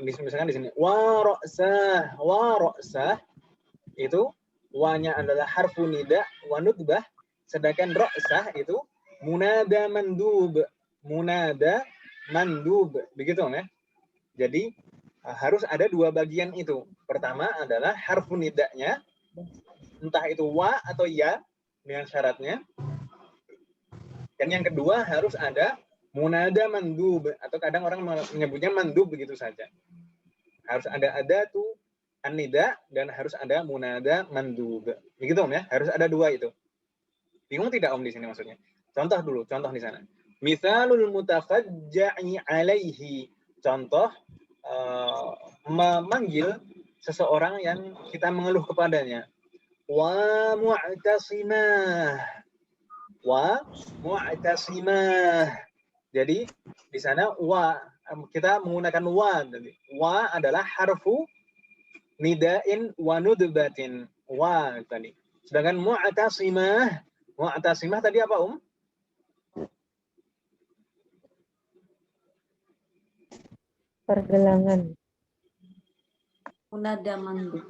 misalkan di sini wa ra'sah itu wa-nya adalah harfu nida wa nudbah, sedangkan ra'sah itu munada mandub. Munada mandub. Begitu ya. Jadi harus ada dua bagian itu. Pertama adalah harfu nidanya, entah itu wa atau ya dengan syaratnya. Dan yang kedua harus ada munada mandub, atau kadang orang menyebutnya mandub begitu saja. Harus ada tuh an-nida dan harus ada munada mandub. Begitu Om ya, harus ada dua itu. Bingung tidak Om di sini maksudnya? Contoh di sana. Mithalul mutafajja'i alaihi. Contoh memanggil seseorang yang kita mengeluh kepadanya. Wa mu'tasimah. Wa mu'tasimah. Jadi di sana wa kita menggunakan wa. Wa adalah harfu nida'in wa nudbatin. Wa tadi. Sedangkan mu'tasimah tadi apa Om? Pergelangan. Munada mandub.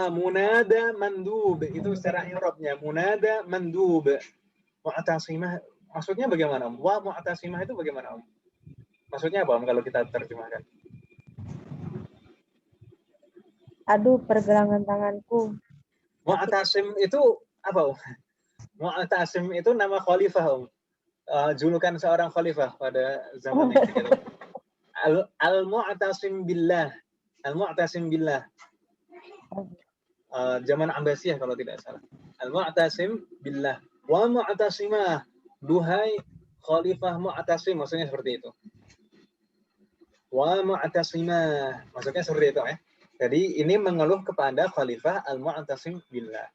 Munada mandub itu secara i'rabnya. Munada mandub. Mu'tasimah maksudnya bagaimana Om? Wa mu'tasimah itu bagaimana Om? Maksudnya apa Om kalau kita terjemahkan? Aduh, pergelangan tanganku. Mu'tasim itu apa Om? Mu'tasim itu nama khalifah Om. Julukan seorang khalifah pada zaman itu. Al-mu'tasim billah. Al-mu'tasim billah. Zaman Abbasiyah kalau tidak salah. Al-mu'tasim billah. Wa mu'tasimah. Duhai khalifah mu'tasim. Maksudnya seperti itu. Wa mu'tasimah. Maksudnya seperti itu ya. Jadi ini mengeluh kepada khalifah al-mu'tasim billah.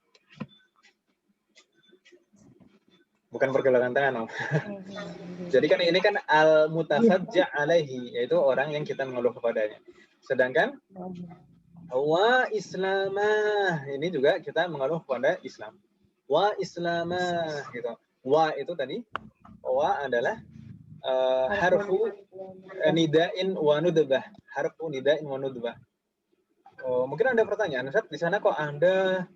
bukan pergelangan tangan. Jadi kan ini kan al-mutafajja' alaihi, yaitu orang yang kita mengeluh kepadanya. Sedangkan wa islamah, ini juga kita mengeluh kepada Islam. Wa islamah gitu. Wa itu tadi, wa adalah harfu nida'in wa nudbah. Harfu nida'in wa nudbah. Mungkin ada pertanyaan, Ustaz, di sana kok ada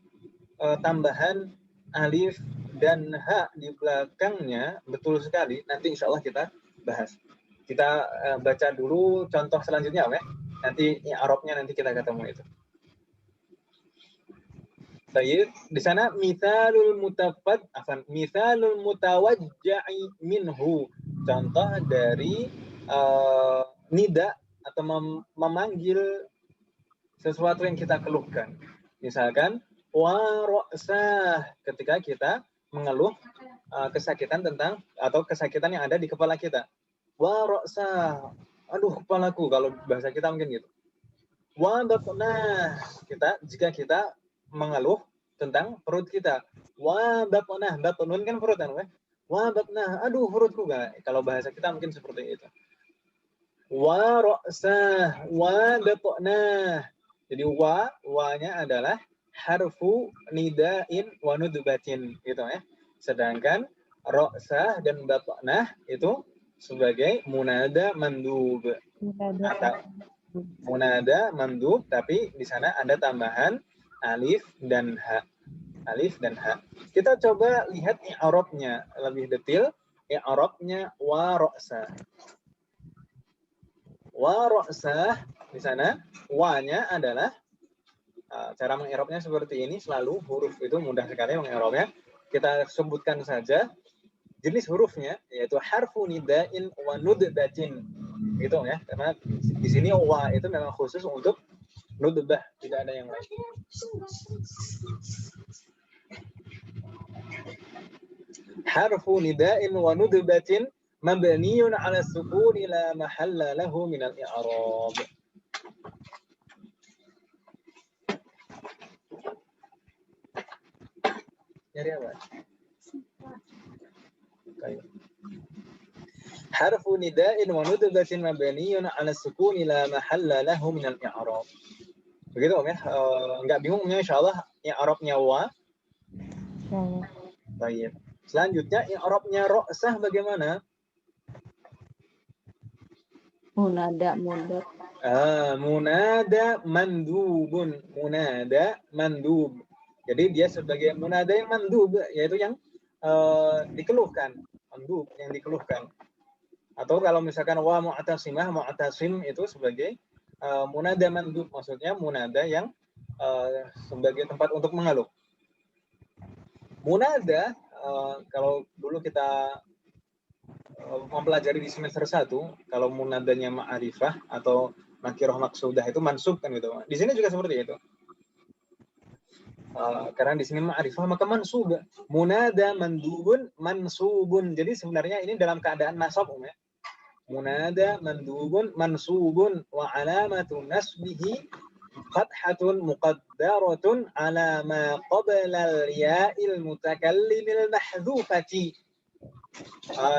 tambahan alif dan ha di belakangnya? Betul sekali, nanti insya Allah kita bahas. Kita baca dulu contoh selanjutnya, ya. Nanti Arabnya nanti kita ketemu itu. Baik, di sana mithalul mutawajja'i minhu. Contoh dari nida atau memanggil sesuatu yang kita keluhkan. Misalkan wa ra'sah, ketika kita mengeluh kesakitan tentang atau kesakitan yang ada di kepala kita. Wa ra'sah, aduh kepalaku, kalau bahasa kita mungkin gitu. Wa batnah, jika kita mengeluh tentang perut kita. Wa batnah, batnun kan perut kan, wa batnah, aduh perutku, kalau bahasa kita mungkin seperti itu. Wa ra'sah, wa batnah. Jadi wa-nya adalah harfu nida'in wa nudbatin gitu ya. Sedangkan ra'sah dan batnah itu sebagai munada mandub. Atau munada mandub, tapi di sana ada tambahan alif dan ha. Alif dan ha. Kita coba lihat i'rabnya lebih detail. I'rabnya wa ra'sah. Wa ra'sah, di sana wa-nya adalah cara mengi'rabnya seperti ini, selalu huruf itu mudah sekali mengi'rabnya. Kita sebutkan saja jenis hurufnya, yaitu harfu nida'in wa nudbatin. Gitu ya, karena di sini wa itu memang khusus untuk nudbah, tidak ada yang lain. Harfu nida'in wa nudbatin mabniyun 'ala sukuni la mahalla lahu min al-i'rab. Nyari apa? Harfu nida'in wa nudbatin mabniyun 'ala sukuni la mahalla lahu min al-i'rab. Begitu Om ya? Enggak bingung ya, insyaallah i'rabnya wa. Baik. Selanjutnya i'rabnya ra'sah bagaimana? Munada mudad. Munada mandubun. Munada mandub. Jadi dia sebagai munada yang mandub, yaitu yang dikeluhkan. Mandub, yang dikeluhkan. Atau kalau misalkan wa mu'tasimah, mu'tasim itu sebagai munada mandub. Maksudnya munada yang sebagai tempat untuk mengeluh. Munada, kalau dulu kita mempelajari di semester 1, kalau munadanya ma'arifah atau nakirah maksudah itu mansub kan gitu. Di sini juga seperti itu. Karena di sini ma'arifah maka mansub. Munada mandubun mansubun. Jadi sebenarnya ini dalam keadaan nasab ya. Munada mandubun mansubun wa alamatun nasbihi fathatun muqaddaratun ala ma qabla al-ya'il mutakallimil mahdhufati.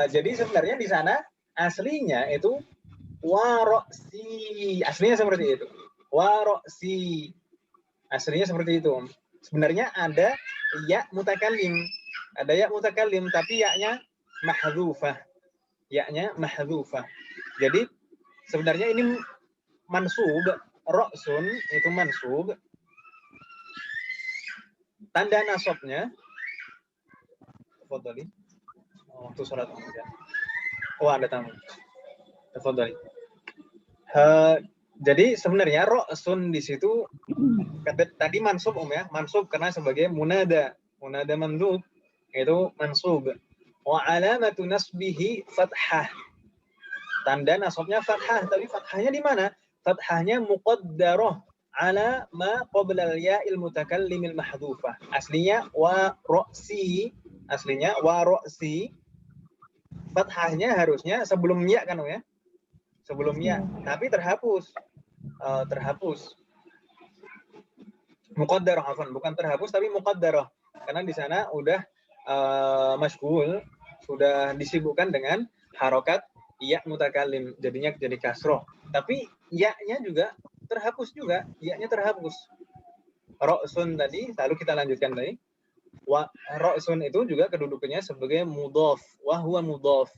Jadi sebenarnya di sana aslinya itu waroksi, aslinya seperti itu. Waroksi, aslinya seperti itu. Sebenarnya ada ya mutakallim, tapi ya-nya mahdhufah, ya-nya mahdhufah. Jadi sebenarnya ini mansub, ra'sun itu mansub. Tanda nasabnya, tafadhali. Waktu sholat kemudian. Oh, ada tamu. Tafadhali. Jadi sebenarnya ra'sun di situ tadi mansub ya, mansub karena sebagai munada mandub itu mansub. Wa alamatu nasbihi fathah. Tanda nasabnya fathah, tapi fathahnya di mana? Fathahnya muqaddarah ala ma qabla al-ya'il mutakallimil mahdhufah. Aslinya wa ra'si, fathahnya harusnya sebelum ya kan ya, sebelum ya, tapi terhapus, muqaddarah, bukan terhapus tapi muqaddarah, karena di sana udah masyghul, sudah disibukkan dengan harokat ya mutakallim, jadinya jadi kasroh. Tapi ya-nya juga terhapus juga, ya-nya terhapus. Ra'sun tadi, lalu kita lanjutkan tadi. Ra'sun itu juga kedudukannya sebagai mudhaf, wa huwa mudhaf.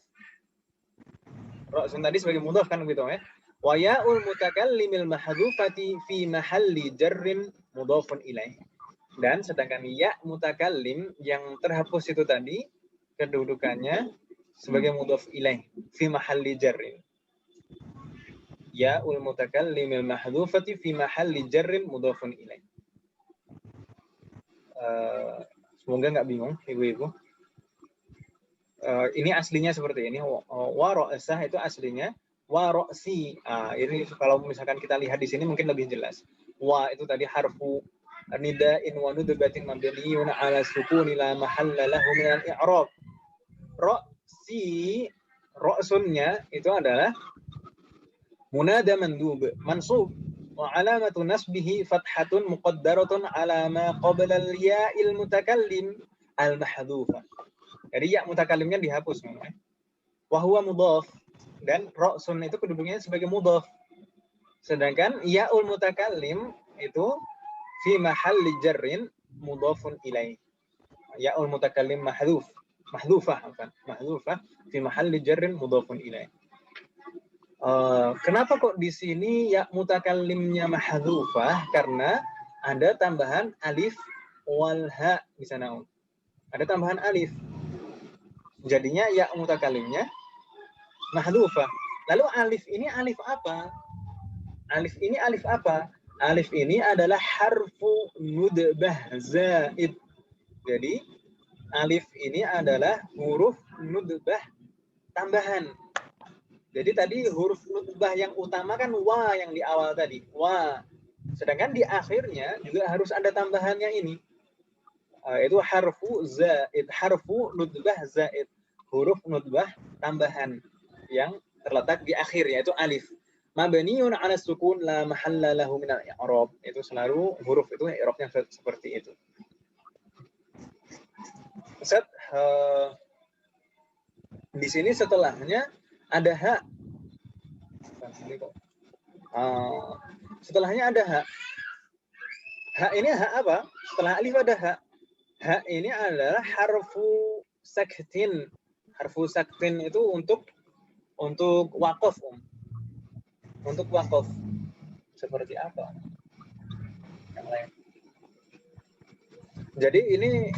Ra'sun tadi sebagai mudhaf kan begitu ya. Wa ya'ul mutakallimil mahdhufati fi mahalli jarrin mudhafun ilaih. Dan sedangkan ya mutakallim yang terhapus itu tadi kedudukannya sebagai mudhaf ilaih fi mahalli jarrin. Ya'ul mutakallimil mahdhufati fi mahalli jarrin mudhafun ilaih. Semoga nggak bingung ibu-ibu. Ini aslinya seperti ini. Wa ra'sah itu aslinya wa ra'si. Ini kalau misalkan kita lihat di sini mungkin lebih jelas. Wa itu tadi harfu nida'in wa nudbatin mabniyun 'ala sukuni la mahalla lahu min al-i'rab. Ra'si, ra'sunnya itu adalah munada mandub mansub wa 'alamatu nasbihi fathatun muqaddaratun 'ala ma qabla al-ya'il mutakallim al-mahdhufa. Jadi ya mutakallimnya dihapus namanya. Wa huwa mudhaf, dan ra'sun itu kedudukannya sebagai mudhaf. Sedangkan ya'ul mutakallim itu fi mahalli jarrin mudhafun ilaih. Ya'ul mutakallim mahdhufah fi mahalli jarrin mudhafun ilaih. Kenapa kok di sini ya mutakallimnya mahdhufah? Karena ada tambahan alif wal ha di sana. Ada tambahan alif. Jadinya ya mutakallimnya mahdhufah. Lalu alif ini alif apa? Alif ini alif apa? Alif ini adalah harfu nudbah zaid. Jadi alif ini adalah huruf nudbah tambahan. Jadi tadi huruf nudbah yang utama kan wa yang di awal tadi, wa. Sedangkan di akhirnya juga harus ada tambahannya ini. Itu harfu zaid, harfu nudbah zaid. Huruf nudbah tambahan yang terletak di akhir, yaitu alif. Mabniun 'ala sukun la mahalla lahu min al-i'rab. Itu selalu huruf itu i'rabnya seperti itu. Ustaz, di sini setelahnya ada ha. Setelahnya ada ha. Ha ini ha apa? Setelah alif ada ha. Ha ini adalah harfu saktin. Harfu saktin itu untuk waqaf. Untuk waqaf. Seperti apa? Yang lain. Jadi ini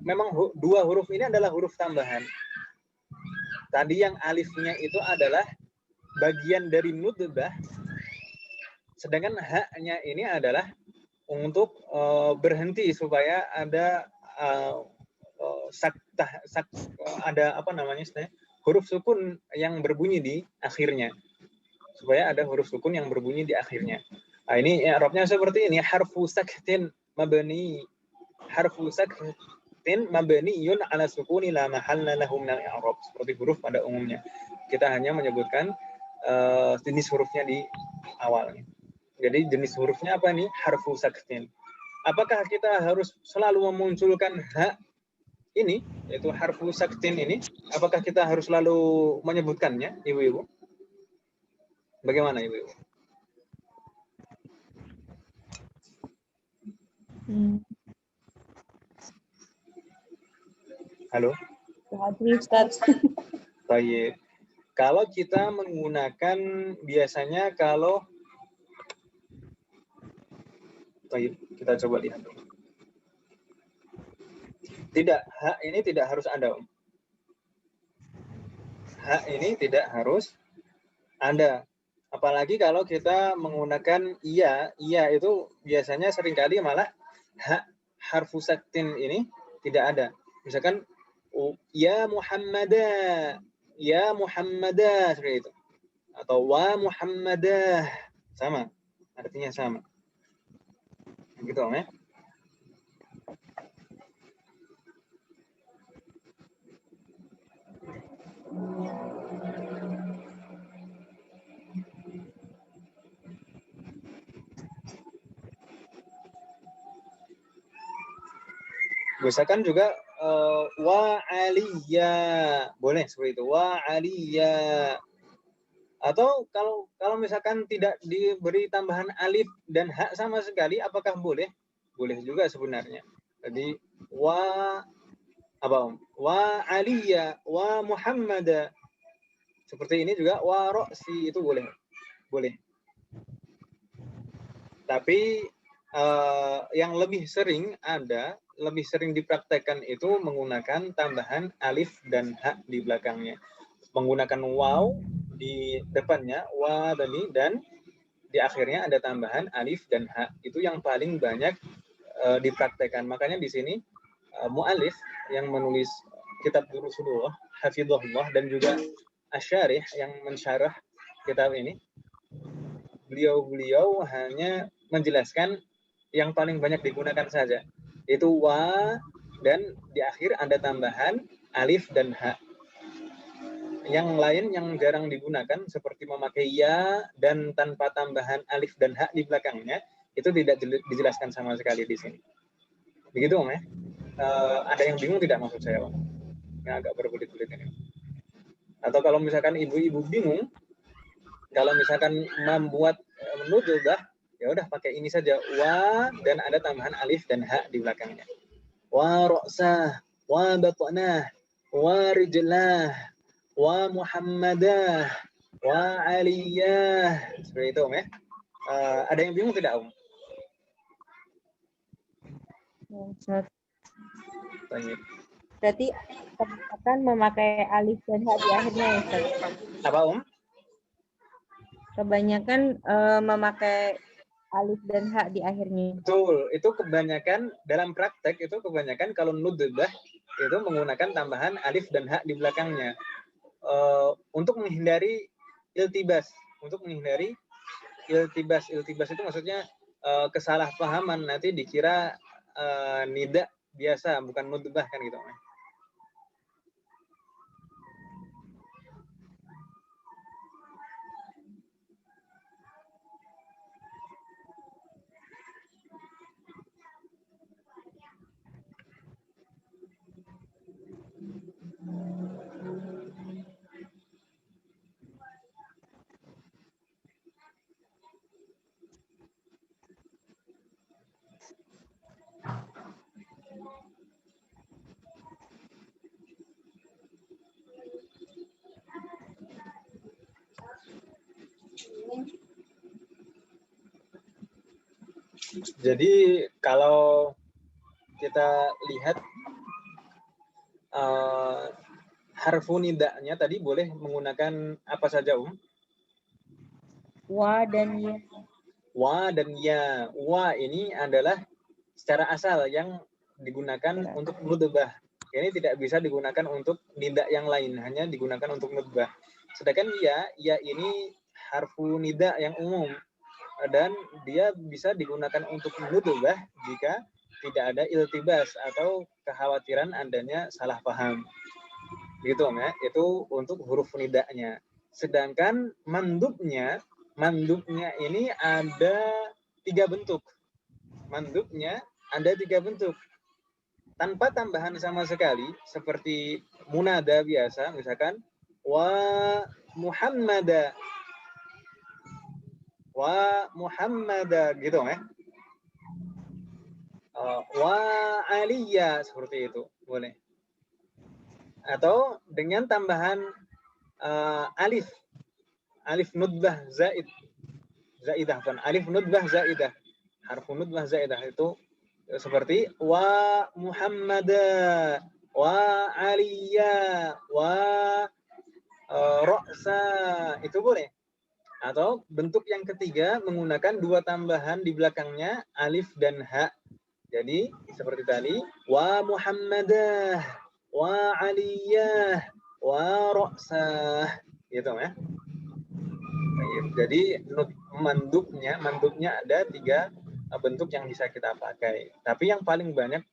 memang dua huruf ini adalah huruf tambahan. Tadi yang alifnya itu adalah bagian dari nudbah. Sedangkan ha-nya ini adalah untuk berhenti supaya ada ada apa namanya istilahnya? Huruf sukun yang berbunyi di akhirnya. Supaya ada huruf sukun yang berbunyi di akhirnya. Nah, ini i'rabnya seperti ini, harfu saktin mabni. Harfu saktin mabniun 'ala sukuni la mahalla lahu min al-i'rab. Seperti huruf pada umumnya. Kita hanya menyebutkan jenis hurufnya di awalnya. Jadi jenis hurufnya apa nih? Harfu saktin. Apakah kita harus selalu memunculkan ha ini, yaitu harfu saktin ini? Apakah kita harus selalu menyebutkannya, ibu-ibu? Bagaimana ibu-ibu? Halo? Ustaz. Baik. Kalau kita menggunakan biasanya kalau baik, kita coba lihat. Tidak, ha ini tidak harus ada. Ha ini tidak harus ada. Apalagi kalau kita menggunakan iya itu biasanya seringkali malah harfu saktin ini tidak ada. Misalkan ya Muhammadah seperti itu. Atau wa Muhammadah, sama, artinya sama. Gitu ya. Misalkan juga wa aliyya, boleh seperti itu, wa aliyya. Atau kalau misalkan tidak diberi tambahan alif dan hak sama sekali, apakah boleh? Boleh juga sebenarnya. Jadi wa wa aliyya wa muhammada. Seperti ini juga wa ro'si, itu boleh. Boleh. Tapi yang lebih sering dipraktekkan itu menggunakan tambahan alif dan hak di belakangnya. Menggunakan waw di depannya, wa tadi, dan di akhirnya ada tambahan alif dan hak. Itu yang paling banyak dipraktekkan. Makanya di sini mu'alif yang menulis kitab Durusulullah, hafizahullah, dan juga asyarih yang mensyarah kitab ini, beliau hanya menjelaskan yang paling banyak digunakan saja. Itu wa, dan di akhir ada tambahan alif dan hak. Yang lain yang jarang digunakan seperti memakai ya dan tanpa tambahan alif dan hak di belakangnya, itu tidak dijelaskan sama sekali di sini. Begitu Om ya? Ada yang bingung tidak maksud saya Om? Yang agak berbelit-belit ini. Atau kalau misalkan ibu-ibu bingung, kalau misalkan membuat nudubah, ya udah pakai ini saja, wa dan ada tambahan alif dan hak di belakangnya. Wa ra'sah, wa batnah, wa rijlah, wa muhammadah, wa aliyah. Seperti itu Om ya. Ada yang bingung tidak Om? Baik. Berarti kebanyakan memakai alif dan hak di akhirnya ya Ustaz? Apa Om? Kebanyakan memakai alif dan hak di akhirnya. Betul, itu kebanyakan dalam praktek itu kebanyakan kalau nudubah itu menggunakan tambahan alif dan hak di belakangnya. Untuk menghindari iltibas, iltibas itu maksudnya kesalahpahaman, nanti dikira nida biasa bukan nudbah kan gitu. Jadi kalau kita lihat harfu nidanya tadi boleh menggunakan apa saja Wa dan ya. Wa dan ya. Wa ini adalah secara asal yang digunakan untuk nudbah. Ini tidak bisa digunakan untuk nida yang lain, hanya digunakan untuk nudbah. Sedangkan ya ini harfu nida yang umum, dan dia bisa digunakan untuk nudbah jika tidak ada iltibas atau kekhawatiran adanya salah paham. Gitu ya, itu untuk huruf nidanya. Sedangkan mandubnya ini ada 3 bentuk. Mandubnya ada 3 bentuk. Tanpa tambahan sama sekali, seperti munada biasa, misalkan wa muhammada, gitu ya. Wa aliyya, seperti itu, boleh. Atau dengan tambahan alif nudbah zaidah, alif nudbah zaidah, harfu nudbah zaidah itu seperti wa muhammada, wa aliyya, wa ra'sa, itu boleh. Atau bentuk yang ketiga menggunakan 2 tambahan di belakangnya alif dan ha. Jadi seperti tadi, wa muhammadah, wa aliyah, wa ra'sah, gitu ya. Jadi mandubnya ada 3 bentuk yang bisa kita pakai. Tapi yang paling banyak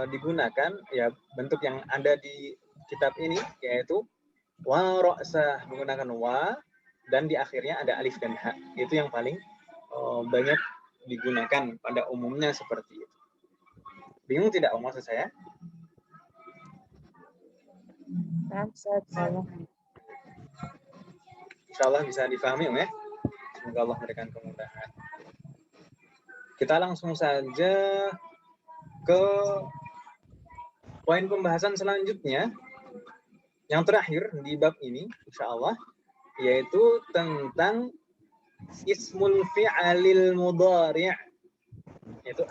digunakan ya bentuk yang ada di kitab ini, yaitu wa ra'sah, menggunakan wa dan di akhirnya ada alif dan ha. Itu yang paling banyak digunakan pada umumnya seperti itu. Bingung tidak maksud saya? Paham, Ustaz, insyaallah. Insyaallah bisa difahami ya. Semoga Allah memberikan kemudahan. Kita langsung saja ke poin pembahasan selanjutnya yang terakhir di bab ini, insyaallah, yaitu tentang ismul fi'alil mudhari'. Yaitu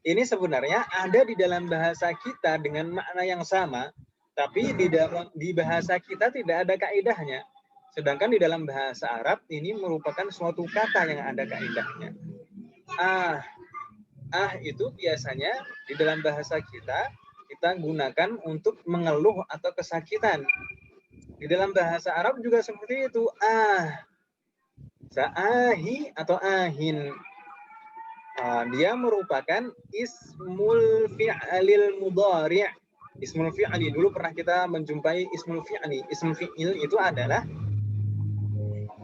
ini sebenarnya ada di dalam bahasa kita dengan makna yang sama, tapi di bahasa kita tidak ada kaidahnya. Sedangkan di dalam bahasa Arab ini merupakan suatu kata yang ada kaidahnya. Itu biasanya di dalam bahasa kita gunakan untuk mengeluh atau kesakitan. Di dalam bahasa Arab juga seperti itu. Sa'ahi atau ahin. Dia merupakan ismul fi'alil mudhari'. Ismul fi'ali, dulu pernah kita menjumpai ismul fi'ali. Ism fi'il itu adalah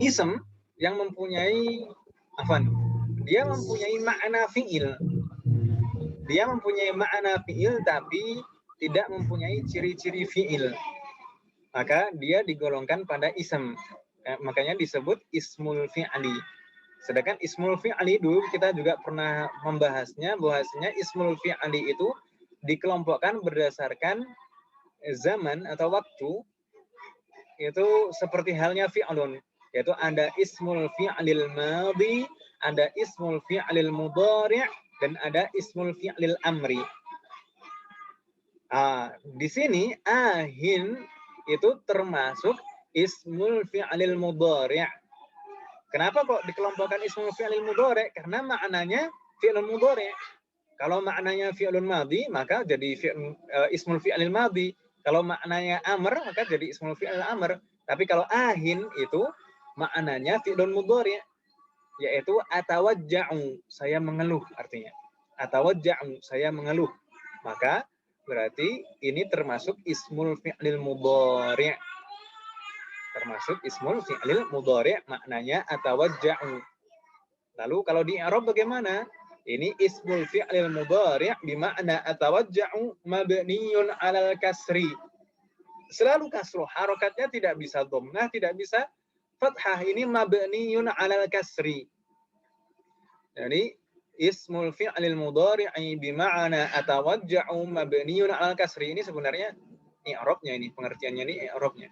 ism yang mempunyai dia mempunyai makna fi'il. Dia mempunyai makna fi'il tapi tidak mempunyai ciri-ciri fi'il. Maka dia digolongkan pada ism. Makanya disebut ismul fi'ali. Sedangkan ismul fi'ali dulu kita juga pernah membahasnya, bahwasanya ismul fi'ali itu dikelompokkan berdasarkan zaman atau waktu. Itu seperti halnya fi'lun, yaitu ada ismul fi'lil madhi, ada ismul fi'lil mudhari', dan ada ismul fi'lil amri. Di sini ahin itu termasuk ismul fi'lil mudhari'. Kenapa kok dikelompokkan ismul fi'lil mudhari'? Karena maknanya fi'lun mudhari'. Kalau maknanya fi'lun madhi, maka jadi ismul fi'lil madhi. Kalau maknanya amr, maka jadi ismul fi'lil amr. Tapi kalau ahin itu maknanya fi'lun mudhari', yaitu atawajja'u, saya mengeluh artinya. Atawajja'u, saya mengeluh. Maka berarti ini termasuk ismul fi'lil mudhari'. Termasuk ismul fi'lil mudhari', maknanya atawajja'u. Lalu kalau di i'rab bagaimana? Ini ismul fi'lil mudhari' bimakna atawajja'u mabniyun 'alal kasri. Selalu kasroh, harokatnya tidak bisa dhammah, tidak bisa fathah. Ini mabniyun 'alal kasri. Jadi ismul fi'lil mudhari' bimakna atawajja'u mabniyun 'alal kasri, ini sebenarnya i'rabnya, ini pengertiannya, ini i'rabnya.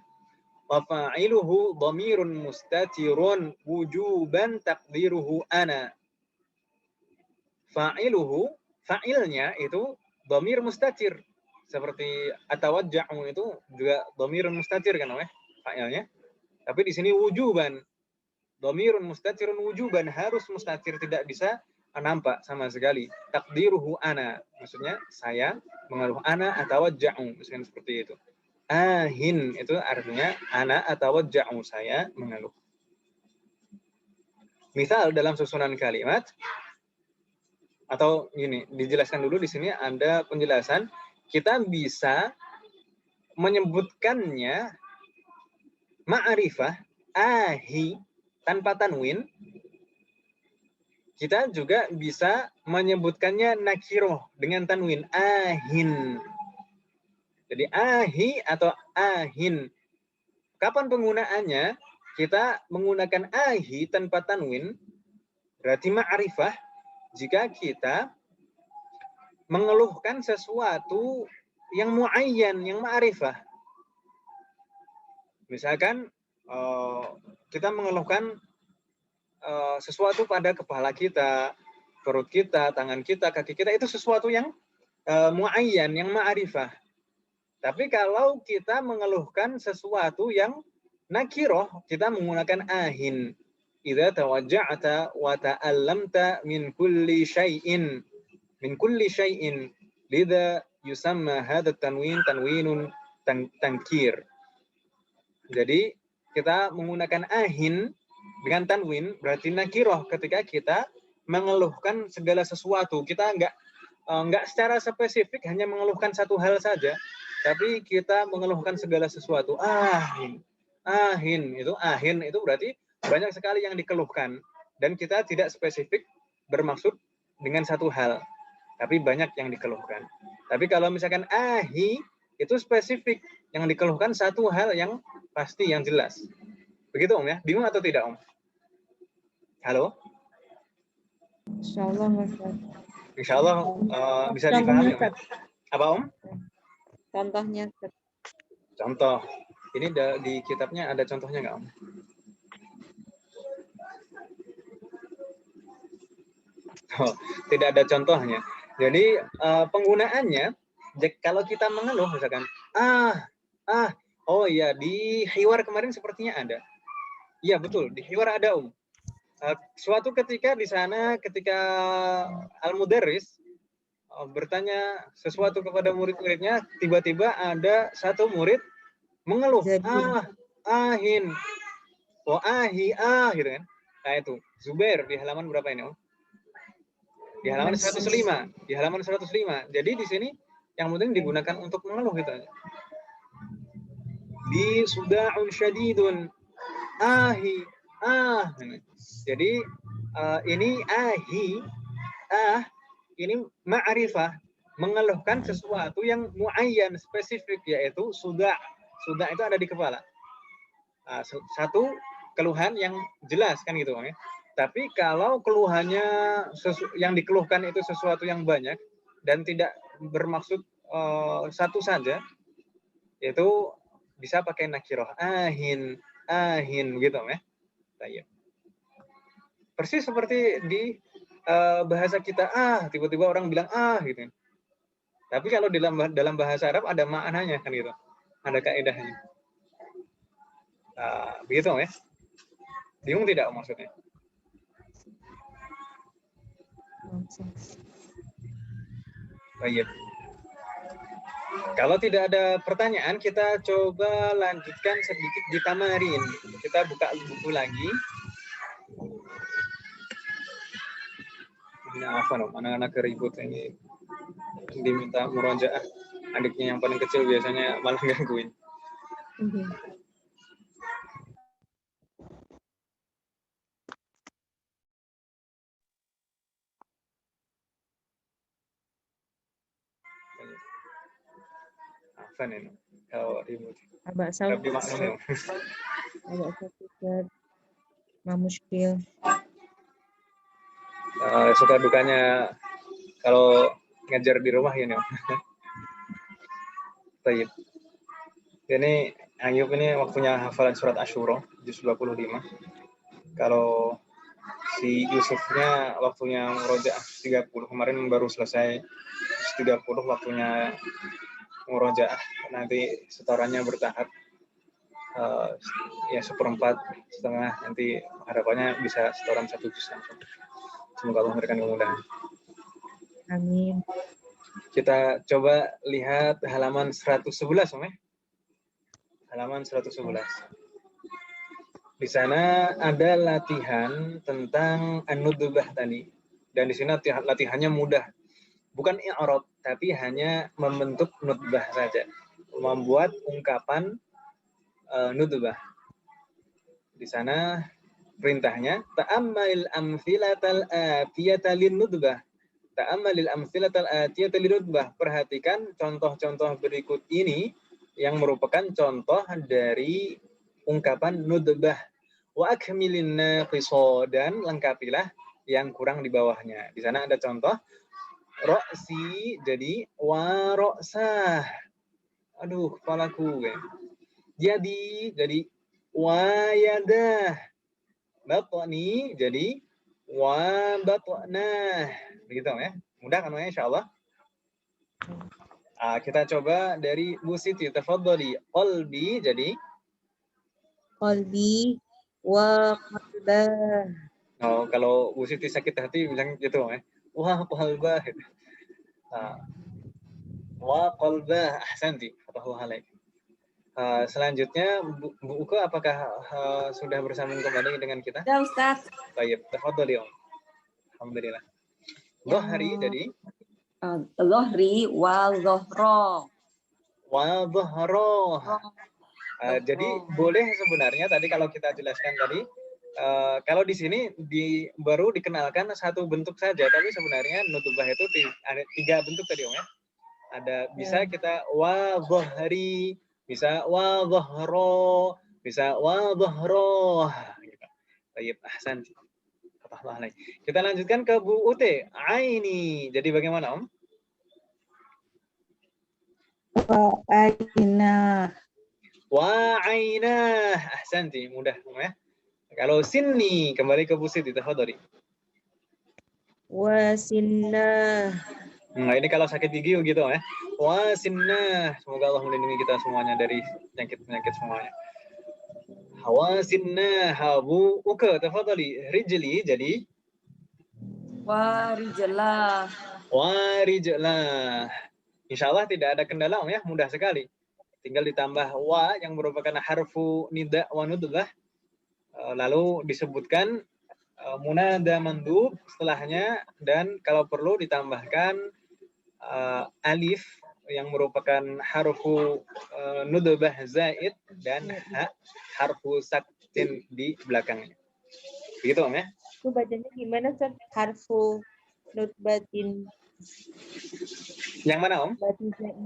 Wa fa'iluhu dhamirun mustatirun wujuban taqdiruhu ana. Fa'iluhu, fa'ilnya itu dhamir mustatir. Seperti atawajja'u itu juga dhamirun mustatir kan fa'ilnya. Tapi di sini wujuban. Dhamirun mustatirun wujuban, harus mustatir, tidak bisa nampak sama sekali. Taqdiruhu ana, maksudnya saya mengeluh, ana atawajja'u, misalnya seperti itu. Ahin itu artinya ana atawajja'u, saya mengeluh. Misal dalam susunan kalimat, atau gini, dijelaskan dulu di sini ada penjelasan, kita bisa menyebutkannya ma'rifah ahi tanpa tanwin. Kita juga bisa menyebutkannya nakiroh dengan tanwin ahin. Jadi ahi atau ahin. Kapan penggunaannya? Kita menggunakan ahi tanpa tanwin, berarti ma'rifah jika kita mengeluhkan sesuatu yang muayyan, yang ma'rifah. Misalkan kita mengeluhkan sesuatu pada kepala kita, perut kita, tangan kita, kaki kita, itu sesuatu yang muayyan, yang ma'rifah. Tapi kalau kita mengeluhkan sesuatu yang nakiroh, kita menggunakan ahin. Idza tawajja'ta wa ta'allamta min kulli syai'in. Min kulli syai'in. Lidza yusamma hadha tanwin tanwinun tankir. Jadi kita menggunakan ahin dengan tanwin berarti nakiroh ketika kita mengeluhkan segala sesuatu. Kita enggak secara spesifik hanya mengeluhkan satu hal saja, tapi kita mengeluhkan segala sesuatu. Ahin itu berarti banyak sekali yang dikeluhkan, dan kita tidak spesifik bermaksud dengan satu hal, tapi banyak yang dikeluhkan. Tapi kalau misalkan ahi itu spesifik, yang dikeluhkan satu hal yang pasti, yang jelas. Begitu Om ya? Bingung atau tidak Om? Halo? Insya Allah Ustaz. Insya Allah bisa Contohnya, dipahami Om ya? Apa Om? Contohnya Ustaz. Contoh. Ini di kitabnya ada contohnya nggak Om? Oh, tidak ada contohnya. Jadi penggunaannya, kalau kita mengeluh misalkan, oh iya di hiwar kemarin sepertinya ada. Iya betul, di hiwar ada Om. Suatu ketika di sana, ketika al-mudarris bertanya sesuatu kepada murid-muridnya, tiba-tiba ada satu murid mengeluh, ahin, gitu kan. Nah itu, Zubair di halaman berapa ini Om? Di halaman 105. Di halaman 105. Jadi di sini yang penting digunakan untuk mengeluh gitu aja. Di suda'un syadidun. Ahi. Jadi ini ini ma'rifah, mengeluhkan sesuatu yang muayyan, spesifik, yaitu suda'. Suda' itu ada di kepala. Satu keluhan yang jelas kan gitu ya. Tapi kalau keluhannya yang dikeluhkan itu sesuatu yang banyak dan tidak bermaksud satu saja, itu bisa pakai nakiroh, ahin gitu ya. Persis seperti di bahasa kita, tiba-tiba orang bilang gitu. Tapi kalau dalam bahasa Arab ada maknanya kan gitu, ada kaedahnya. Begitu ya. Bingung tidak maksudnya? Baik. Kalau tidak ada pertanyaan, kita coba lanjutkan sedikit di tamarin. Kita buka buku lagi. Ini apa dong? Anak-anak keribut ini diminta murojaah. Adiknya yang paling kecil biasanya malah gangguin. Apa nih? Kalau ribut. Abak Saud. Abak muskil. Suka dukanya kalau ngajar di rumah ini. Baik. Ini Ayub ini waktunya hafalan surat Asyura juz 25. Kalau si Yusufnya waktunya murojaah 30. Kemarin baru selesai 30 waktunya murojaah. Nanti setorannya bertahap. Ya 1/4, setengah, nanti harapannya bisa setoran 1 juz langsung. Semoga Allah memberikan kemudahan. Amin. Kita coba lihat halaman 111 Om ya. Halaman 111. Di sana ada latihan tentang an-nudbah tadi. Dan di sini latihannya mudah. Bukan i'rab, tapi hanya membentuk nudbah saja. Membuat ungkapan nudbah. Di sana perintahnya ta'ammalil amthilatal atiyata lin-nudbah. Ta'ammalil amthilatal atiyata lin-nudbah. Perhatikan contoh-contoh berikut ini yang merupakan contoh dari ungkapan nudbah. Wa akmilin naqisa, dan lengkapilah yang kurang di bawahnya. Di sana ada contoh ro'si jadi wa ro'sah. Aduh, kepalaku. Jadi wa yadah. Batni jadi wa batnah. Begitu ya. Mudah kan ya insyaallah. Kita coba dari Bu Siti, tafadhali. Qalbi jadi Qalbi wa qalbah. Oh, kalau Bu Siti sakit hati bilang gitu ya. Wah, qalbah. Wa qalbah, ahsanti. Fatahu alaik. Selanjutnya Bu Uke, apakah sudah bersambung kembali dengan kita? Ya Ustaz. Baik, tafadhali Om. Alhamdulillah. Dhahri jadi Dhahri wal dhahra. Wa dhahra. Jadi boleh sebenarnya tadi kalau kita jelaskan tadi, kalau di sini baru dikenalkan satu bentuk saja, tapi sebenarnya nutubah itu ada 3 bentuk tadi Om ya. Ada bisa kita wa dhahri, bisa wa dhahra, bisa wa dhahra. Gitu. Baik, ahsan. Kita lanjutkan ke Bu Ute. Aini. Jadi bagaimana, Om? Wa aina. Wa ainah. Ahsanti, mudah, Om ya. Kalau sinni, kembali ke Bu Siti, tafadhali. Wa sinna. Nah, ini kalau sakit gigi gitu ya. Wa sinna. Semoga Allah melindungi kita semuanya dari penyakit-penyakit semuanya. Wa sinna. Bu Uke, tafadhali. Rijli, jadi Wa rijalah. wa rijlah. Insya Allah tidak ada kendala, Om ya. Mudah sekali. Tinggal ditambah wa yang merupakan harfu nida wa nudlah. Lalu disebutkan munada mandub setelahnya, dan kalau perlu ditambahkan alif yang merupakan harfu nudbah zaid dan harfu saktin di belakangnya. Begitu, Om ya? Itu bacanya gimana, Ustaz? Harfu nutbatin. Yang mana, Om? Batin zaid.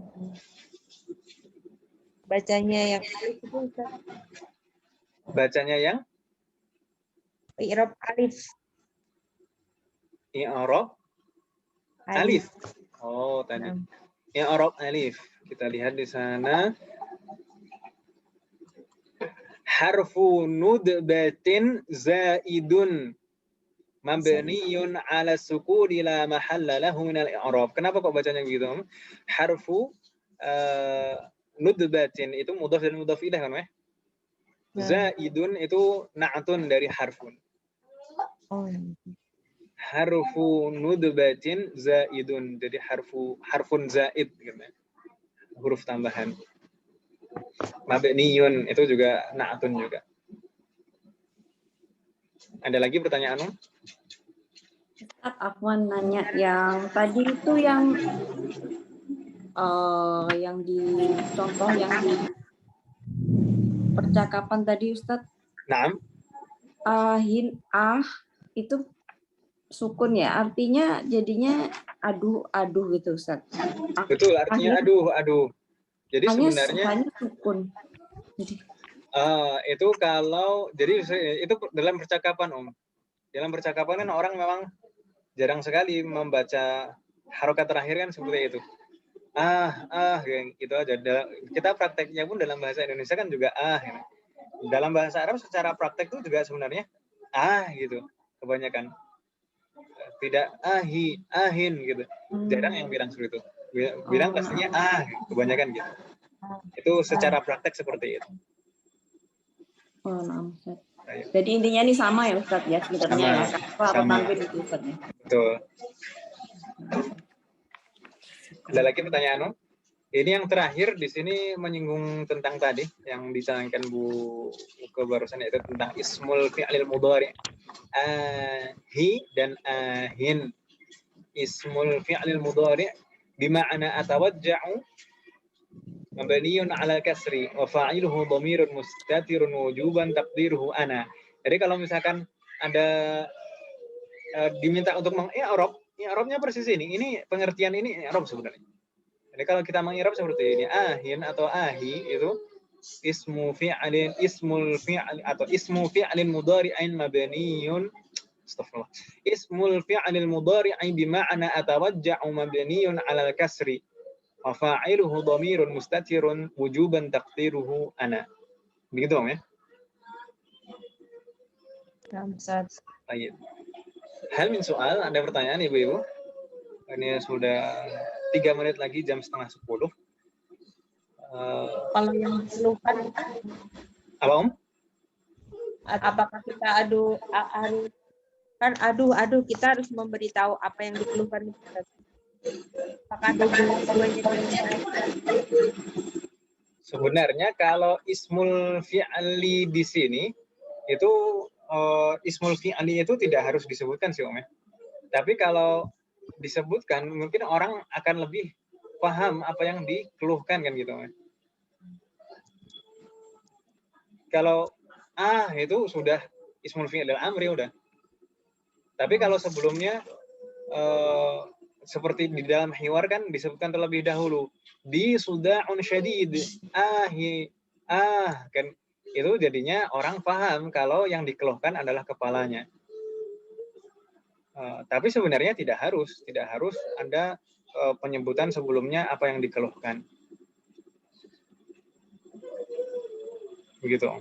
Bacanya yang alif itu, Ustaz. Bacanya yang I'rab alif. i'rab alif. Oh, tadi. I'rab alif. Kita lihat di sana. Harfu nudbatin zaidun mabniyun ala sukuni la mahalla lahu min al-i'rab. Kenapa kok bacanya begitu? Harfu nudbatin itu mudhaf dan mudhaf ilaih kan, ya? Zaidun itu na'tun dari harfun. Oh. Harfu nudbatin zaidun, jadi harfun zaid gitu. Huruf tambahan. Mabniyun itu juga na'tun juga. Ada lagi pertanyaan, Om? Ustaz, Afwan nanya yang tadi itu yang di contoh yang di percakapan tadi, Ustaz. Naam. Itu sukun ya, artinya jadinya aduh gitu, Ustaz. Betul, artinya aduh. Jadi sebenarnya hanya sukun. Jadi itu kalau jadi itu dalam percakapan, Om. Dalam percakapan kan orang memang jarang sekali membaca harokat terakhir kan seperti itu. Gitu aja. Kita prakteknya pun dalam bahasa Indonesia kan juga gitu. Dalam bahasa Arab secara praktek itu juga sebenarnya gitu. Kebanyakan tidak ahin gitu. Jarang yang bilang seperti itu. Bilang pastinya kebanyakan gitu. Itu secara praktek seperti itu. Ustaz. Jadi intinya ini sama ya, Ustaz ya, sebenarnya ya. Apa tampil itu, Ustaz ya. Betul. Ada lagi pertanyaan, Om? Ini yang terakhir di sini menyinggung tentang tadi yang dicanangkan Bu Uke barusan, yaitu tentang ismul fi'lil mudhari. Hi dan ahin. Ismul fi'lil mudhari bima'na atawajja'u mabniyun 'ala kasri wa fa'iluhu dhamirun mustatirun wujuban taqdiruhu ana. Jadi kalau misalkan ada diminta untuk meng-i'rab, i'rabnya persis ini. Ini pengertian ini i'rab sebenarnya. Jadi kalau kita meng-i'rab seperti ini, ahin atau ahi itu ismul fi'lin atau ismu fi'lin mudhari'in mabniyun astagfirullah. Ismul fi'lil mudhari'i bima'na atawajja'u mabniyun 'alal kasri wa fa'iluhu dhamirun mustatirun wujuban taqdiruhu ana. Begitu, Om ya? Baik. Hal min soal, ada pertanyaan Ibu-ibu? Ini sudah 3 menit lagi, jam 9:30. Kalau yang dikeluhkan, apa, Om? Apakah kita aduh kita harus memberitahu apa yang dikeluhkan kita? Apakah ada sebenarnya kalau ismul fi'li di sini itu ismul fi'li itu tidak harus disebutkan sih, Om ya. Tapi kalau disebutkan mungkin orang akan lebih paham apa yang dikeluhkan kan gitu. Kalau itu sudah ismul fi'il amri udah. Tapi kalau sebelumnya seperti di dalam hiwar kan disebutkan terlebih dahulu di suda'un syadid, kan itu jadinya orang paham kalau yang dikeluhkan adalah kepalanya. Tapi sebenarnya tidak harus ada penyebutan sebelumnya apa yang dikeluhkan. Begitu.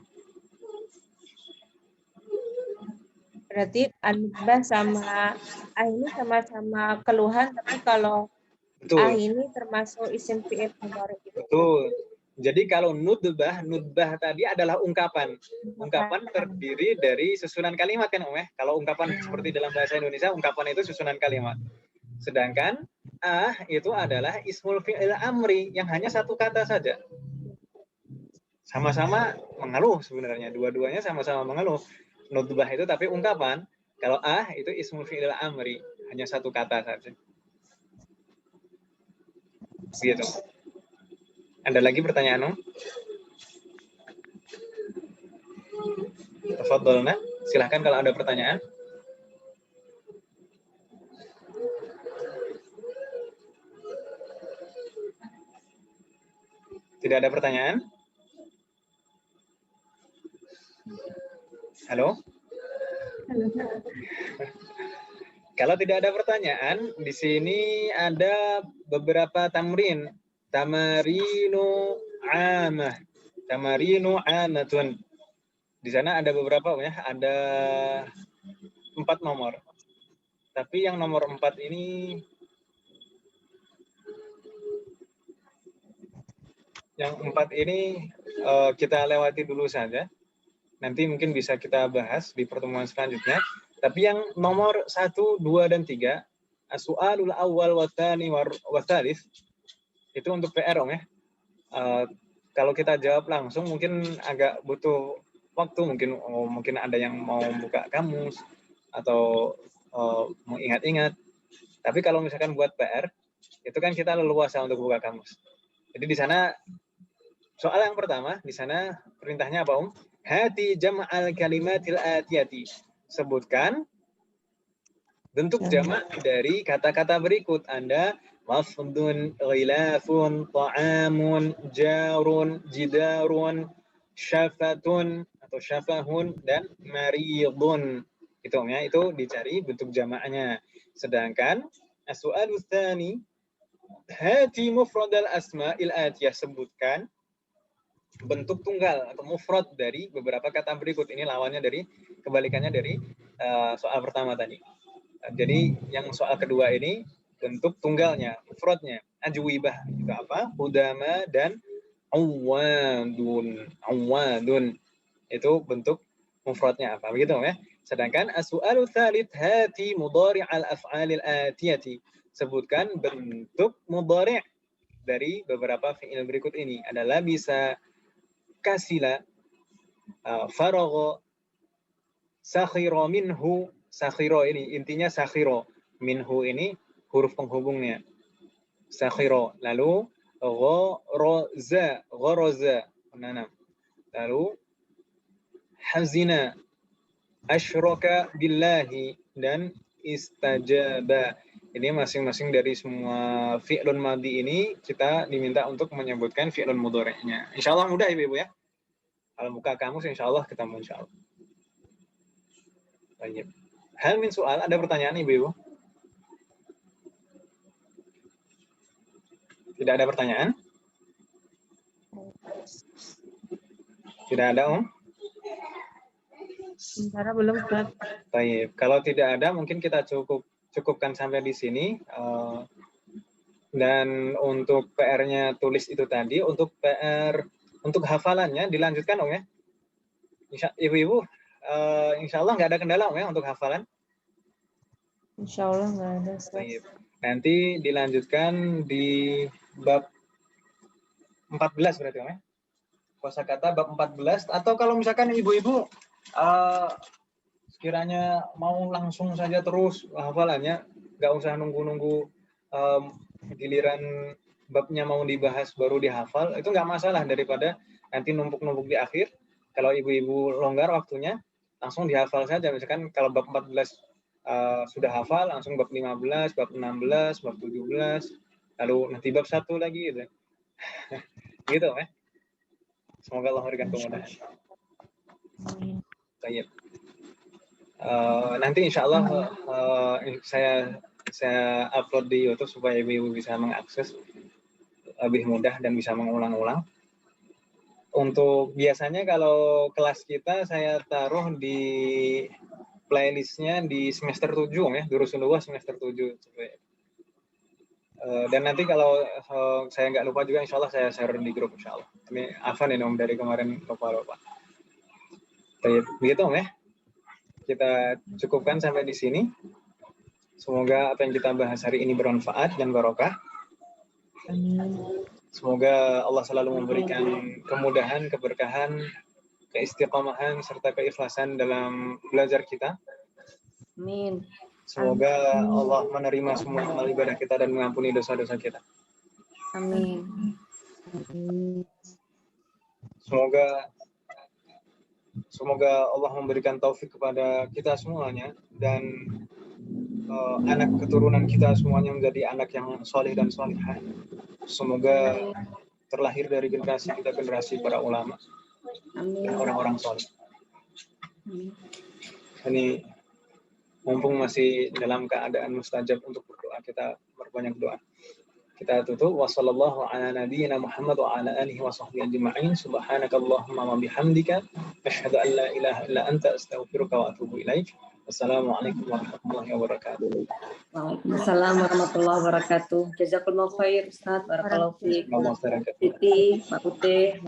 Berarti an-nudbah sama ini sama-sama keluhan, tapi kalau Betul. ini termasuk isim fi'il mudhari gitu. Betul. Jadi kalau nudbah tadi adalah ungkapan. Ungkapan terdiri dari susunan kalimat kan, Om ya? Kalau ungkapan seperti dalam bahasa Indonesia, ungkapan itu susunan kalimat. Sedangkan itu adalah ismul fi'il amri yang hanya satu kata saja. Sama-sama mengeluh sebenarnya, dua-duanya sama-sama mengeluh. Nudbah itu tapi ungkapan. Kalau itu ismul fi'il amri, hanya satu kata saja. Gitu. Ada lagi pertanyaan, Om? Tafadhalna, silahkan kalau ada pertanyaan. Tidak ada pertanyaan? Halo? Kalau tidak ada pertanyaan, di sini ada beberapa tamrin. Tamarinu amah. Tamarinu amatun. Di sana ada beberapa ya, ada 4 nomor. Tapi yang nomor 4 ini kita lewati dulu saja. Nanti mungkin bisa kita bahas di pertemuan selanjutnya. Tapi yang nomor 1, 2, dan 3, as-su'alul awwal wa tsani wa tsalits, itu untuk PR, Om ya. Kalau kita jawab langsung mungkin agak butuh waktu, mungkin ada yang mau buka kamus atau mengingat-ingat. Tapi kalau misalkan buat PR, itu kan kita leluasa untuk buka kamus. Jadi di sana soal yang pertama, di sana perintahnya apa, Om? Hati jam'al kalimatil atiyati. Sebutkan bentuk jamak dari kata-kata berikut. Anda wafdun, ghilafun, ta'amun, jarun, jidarun, syafatun atau syafahun, dan maridun. Itu ya, itu dicari bentuk jamaknya. Sedangkan as-su'alu tsani, hati mufradal asma'il atiyah. Sebutkan bentuk tunggal atau mufrad dari beberapa kata berikut. Ini lawannya dari, kebalikannya dari soal pertama tadi. Jadi yang soal kedua ini bentuk tunggalnya, mufradnya. Ajwibah itu apa? Hudama dan awadun. Itu bentuk mufradnya apa? Begitu ya. Sedangkan as-su'alu tsalits, hati mudhari' al-af'alil atiyati. Sebutkan bentuk mudhari' dari beberapa fi'il berikut ini. Adalah bisa kasila, faragha, sakhira minhu. Sakhira ini intinya sakhira, minhu ini huruf penghubungnya. Sakhira, lalu gharaza, menanam. Lalu hazina, asyraka billahi, dan istajaba. Ini masing-masing dari semua fi'lun madhi ini kita diminta untuk menyebutkan fi'lun mudhari'nya. Insyaallah mudah Ibu-ibu ya. Kalau buka kamus insyaallah ketemu insyaallah. Baik. Hal min soal, ada pertanyaan Ibu-ibu? Tidak ada pertanyaan? Tidak ada, Om? Sementara belum, Ustaz. Baik. Kalau tidak ada, mungkin kita cukupkan sampai di sini. Dan untuk PR-nya tulis itu tadi, untuk PR untuk hafalannya dilanjutkan, Om ya. Ibu-ibu, insya Allah nggak ada kendala, Om ya, untuk hafalan. Insya Allah nggak ada. Baik. Nanti dilanjutkan di bab 14 berarti, Om ya. Kosakata bab 14. Atau kalau misalkan ibu-ibu sekiranya mau langsung saja terus hafalannya, nggak usah nunggu-nunggu giliran babnya mau dibahas baru dihafal, itu nggak masalah, daripada nanti numpuk-numpuk di akhir. Kalau ibu-ibu longgar waktunya, langsung dihafal saja. Misalkan kalau bab 14 sudah hafal langsung bab 15, bab 16, bab 17, lalu nanti bab 1 lagi gitu. Gitu ya. Semoga Allah memberikan kemudahan. Baik. Nanti insya Allah saya upload di YouTube supaya ibu bisa mengakses lebih mudah dan bisa mengulang-ulang. Untuk biasanya kalau kelas kita saya taruh di playlistnya di semester 7 ya, Durusun Lughah semester 7. Dan nanti kalau saya nggak lupa juga insya Allah saya share di grup insya Allah. Ini Afan ini Om dari kemarin lupa. Begitu Om ya. Kita cukupkan sampai di sini. Semoga apa yang kita bahas hari ini bermanfaat dan barokah. Semoga Allah selalu memberikan kemudahan, keberkahan, keistiqomahan, serta keikhlasan dalam belajar kita. Amin. Semoga Allah menerima semua amal ibadah kita dan mengampuni dosa-dosa kita. Amin. Semoga Allah memberikan taufik kepada kita semuanya dan anak keturunan kita semuanya menjadi anak yang soleh dan solihah. Semoga terlahir dari generasi para ulama dan orang-orang soleh. Ini mumpung masih dalam keadaan mustajab untuk berdoa, kita berbanyak doa. Kita tutup. Wassallallahu ala nabiyyina Muhammad wa ala alihi wa sahbihi ajma'in. Subhanakallahumma wa bihamdika asyhadu an la ilaha illa anta astaghfiruka wa atubu ilaik. Wassalamualaikum warahmatullahi wabarakatuh. Waalaikumsalam warahmatullahi wabarakatuh. Jazakallahu khair Ustaz. Barakallahu fiik. Siti, Pak Putih.